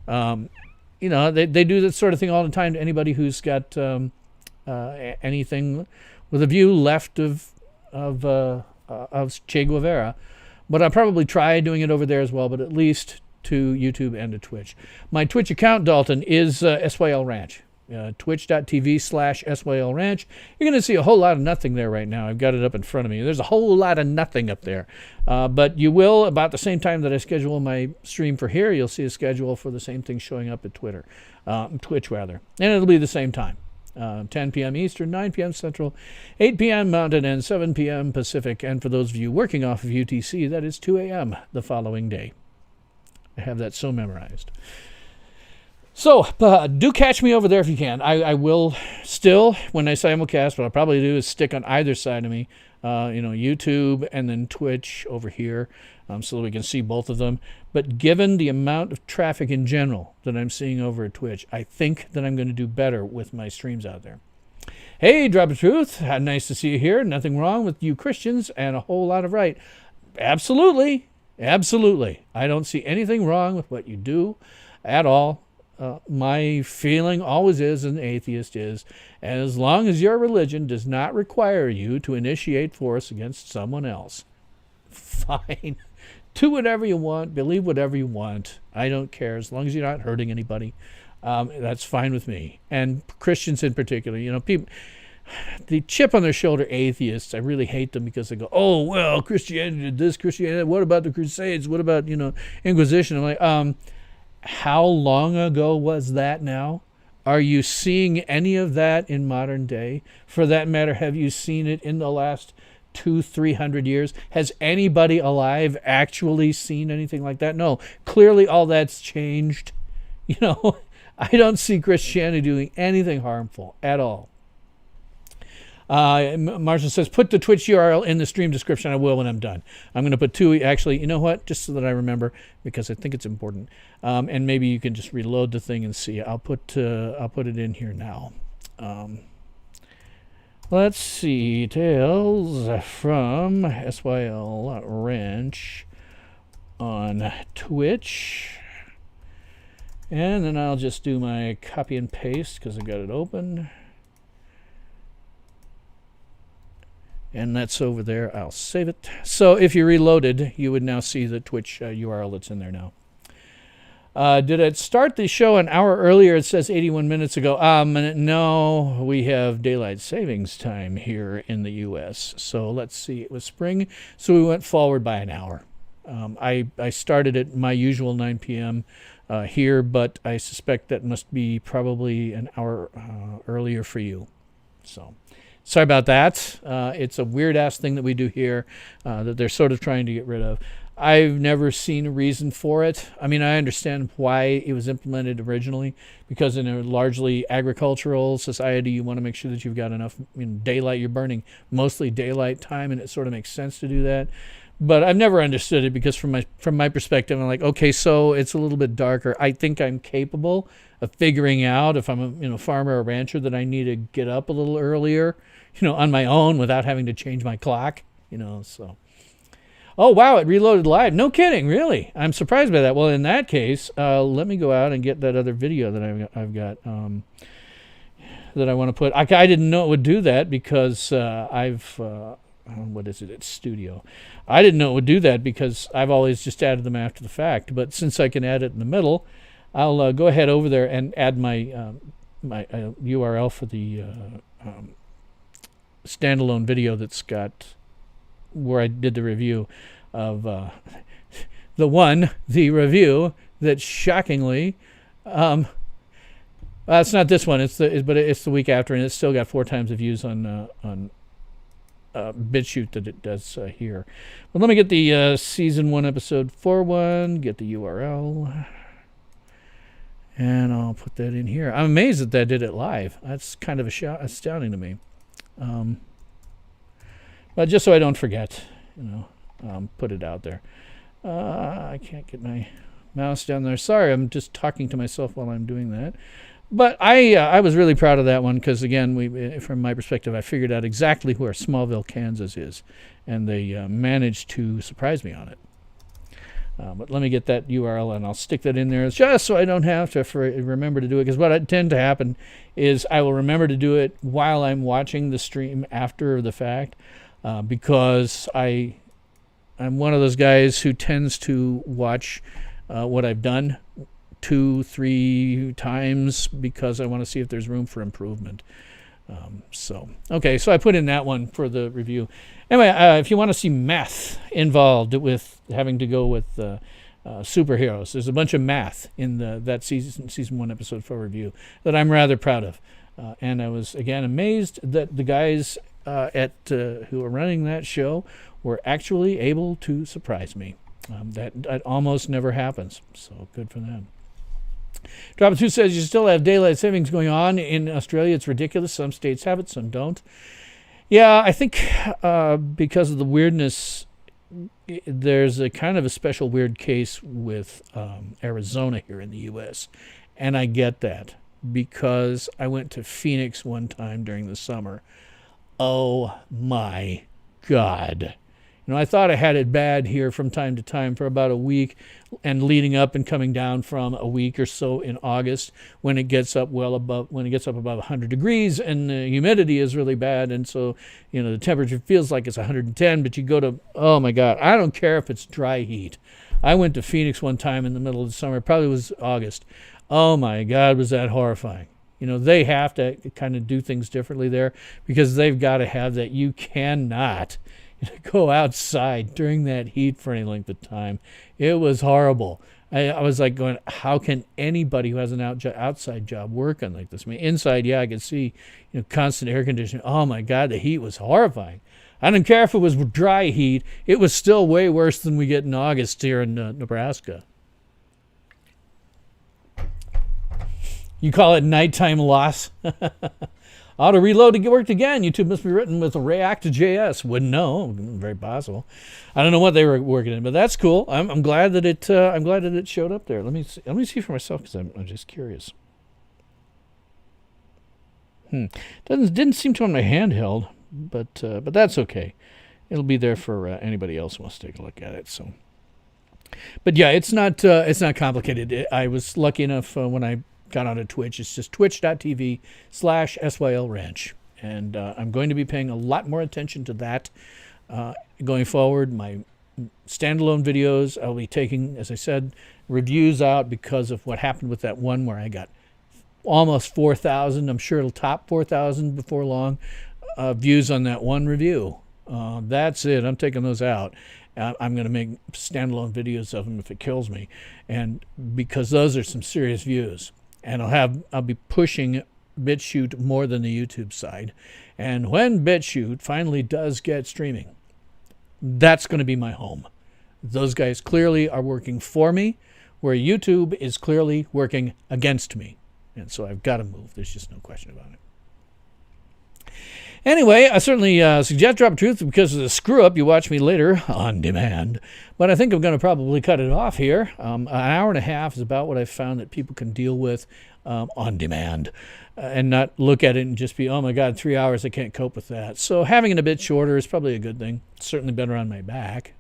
They do that sort of thing all the time to anybody who's got anything with a view left of Che Guevara. But I'll probably try doing it over there as well, but at least to YouTube and to Twitch. My Twitch account, Dalton, is SYL Ranch. Twitch.tv/SYL Ranch. You're going to see a whole lot of nothing there right now. I've got it up in front of me. There's a whole lot of nothing up there. But you will, about the same time that I schedule my stream for here, you'll see a schedule for the same thing showing up at Twitch rather. And it'll be the same time. 10 p.m. Eastern, 9 p.m. Central, 8 p.m. Mountain, and 7 p.m. Pacific. And for those of you working off of UTC, that is 2 a.m. the following day. I have that so memorized. So, do catch me over there if you can. I will still, when I simulcast, what I'll probably do is stick on either side of me, YouTube and then Twitch over here, so that we can see both of them. But given the amount of traffic in general that I'm seeing over at Twitch, I think that I'm going to do better with my streams out there. Hey, Drop of Truth, nice to see you here. Nothing wrong with you Christians and a whole lot of right. Absolutely. Absolutely. I don't see anything wrong with what you do at all. My feeling always is, as an atheist, is as long as your religion does not require you to initiate force against someone else, fine. Do whatever you want, believe whatever you want. I don't care, as long as you're not hurting anybody. That's fine with me. And Christians in particular, people, the chip on their shoulder atheists, I really hate them because they go, oh, well, Christianity did this, Christianity, what about the Crusades? What about, Inquisition? I'm like, how long ago was that now? Are you seeing any of that in modern day? For that matter, have you seen it in the last 200-300 years? Has anybody alive actually seen anything like that? No. Clearly all that's changed. I don't see Christianity doing anything harmful at all. Marshall says, put the Twitch URL in the stream description. I will when I'm done. I'm going to put two, actually, you know what? Just so that I remember, because I think it's important. And maybe you can just reload the thing and see. I'll put it in here now. Let's see. Tales from SYL Ranch on Twitch. And then I'll just do my copy and paste because I got it open. And that's over there. I'll save it. So if you reloaded, you would now see the Twitch URL that's in there now. Did it start the show an hour earlier? It says 81 minutes ago. No, we have daylight savings time here in the U.S. So let's see. It was spring, so we went forward by an hour. I started at my usual 9 p.m. Here, but I suspect that must be probably an hour earlier for you. So sorry about that. It's a weird-ass thing that we do here that they're sort of trying to get rid of. I've never seen a reason for it. I mean, I understand why it was implemented originally, because in a largely agricultural society, you want to make sure that you've got enough daylight. You're burning mostly daylight time, and it sort of makes sense to do that. But I've never understood it, because from my perspective, I'm like, okay, so it's a little bit darker. I think I'm capable of figuring out, if I'm a farmer or rancher, that I need to get up a little earlier, on my own without having to change my clock, so. Oh, wow, it reloaded live. No kidding, really. I'm surprised by that. Well, in that case, let me go out and get that other video that I've got that I want to put. I didn't know it would do that, because what is it? It's Studio. I didn't know it would do that, because I've always just added them after the fact. But since I can add it in the middle, I'll go ahead over there and add my URL for the standalone video that's got where I did the review of the review that shockingly, it's not this one. But it's the week after, and it's still got 4 times the views on BitChute that it does here. But let me get the season 1 episode 4 get the URL, and I'll put that in here. I'm amazed that did it live. That's kind of astounding to me. But just so I don't forget, put it out there. I can't get my mouse down there. Sorry, I'm just talking to myself while I'm doing that. But I was really proud of that one, because, again, from my perspective, I figured out exactly where Smallville, Kansas is, and they managed to surprise me on it. But let me get that URL, and I'll stick that in there just so I don't have to remember to do it, because what I tend to happen is I will remember to do it while I'm watching the stream after the fact, because I'm one of those guys who tends to watch what I've done 2-3 times, because I want to see if there's room for improvement. So I put in that one for the review. Anyway, if you want to see math involved with having to go with superheroes, there's a bunch of math in that season 1 episode 4 review that I'm rather proud of. And I was, again, amazed that the guys who are running that show were actually able to surprise me. That almost never happens, so good for them. Drop 2 says, you still have daylight savings going on in Australia. It's ridiculous. Some states have it, some don't. Yeah, I think because of the weirdness, there's a kind of a special weird case with Arizona here in the U.S., and I get that, because I went to Phoenix one time during the summer. Oh, my God. I thought I had it bad here from time to time for about a week, and leading up and coming down from a week or so in August, when it gets up above 100 degrees, and the humidity is really bad, and so the temperature feels like it's 110, but you go to, oh my God, I don't care if it's dry heat. I went to Phoenix one time in the middle of the summer, probably was August. Oh my God, was that horrifying. They have to kind of do things differently there, because they've got to have that. You cannot go outside during that heat for any length of time. It was horrible. I was like going, how can anybody who has an outside job work on like this? I mean, inside, yeah, I could see constant air conditioning. Oh my God, the heat was horrifying. I didn't care if it was dry heat. It was still way worse than we get in August here in Nebraska. You call it nighttime loss? Auto reload to worked again. YouTube must be written with React.js. Wouldn't know. Very possible. I don't know what they were working in, but that's cool. I'm glad that it. I'm glad that it showed up there. Let me see for myself, because I'm just curious. Didn't seem to on my handheld, but that's okay. It'll be there for anybody else who wants to take a look at it. So, but yeah, it's not complicated. I was lucky enough when I got onto Twitch. It's just twitch.tv/SYL Ranch. And I'm going to be paying a lot more attention to that going forward. My standalone videos, I'll be taking, as I said, reviews out because of what happened with that one where I got almost 4,000. I'm sure it'll top 4,000 before long views on that one review. That's it. I'm taking those out. I'm going to make standalone videos of them if it kills me. And because those are some serious views. And I'll be pushing BitChute more than the YouTube side. And when BitChute finally does get streaming, that's going to be my home. Those guys clearly are working for me, where YouTube is clearly working against me. And so I've got to move. There's just no question about it. Anyway, I certainly suggest Drop Truth because of the screw-up. You watch me later on demand. But I think I'm going to probably cut it off here. An hour and a half is about what I've found that people can deal with on demand and not look at it and just be, oh, my God, 3 hours, I can't cope with that. So having it a bit shorter is probably a good thing. It's certainly better on my back.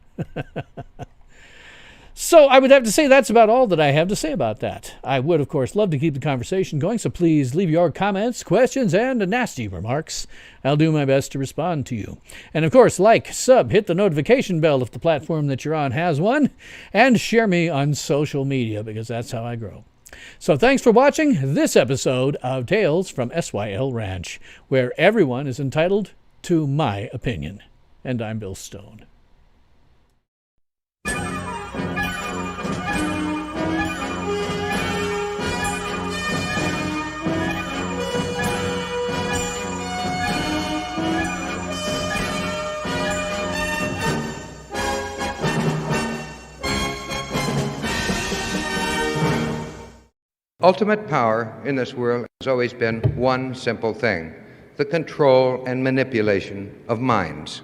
So I would have to say that's about all that I have to say about that. I would, of course, love to keep the conversation going, so please leave your comments, questions, and nasty remarks. I'll do my best to respond to you. And, of course, like, sub, hit the notification bell if the platform that you're on has one, and share me on social media because that's how I grow. So thanks for watching this episode of Tales from SYL Ranch, where everyone is entitled to my opinion. And I'm Bill Stone. Ultimate power in this world has always been one simple thing: the control and manipulation of minds.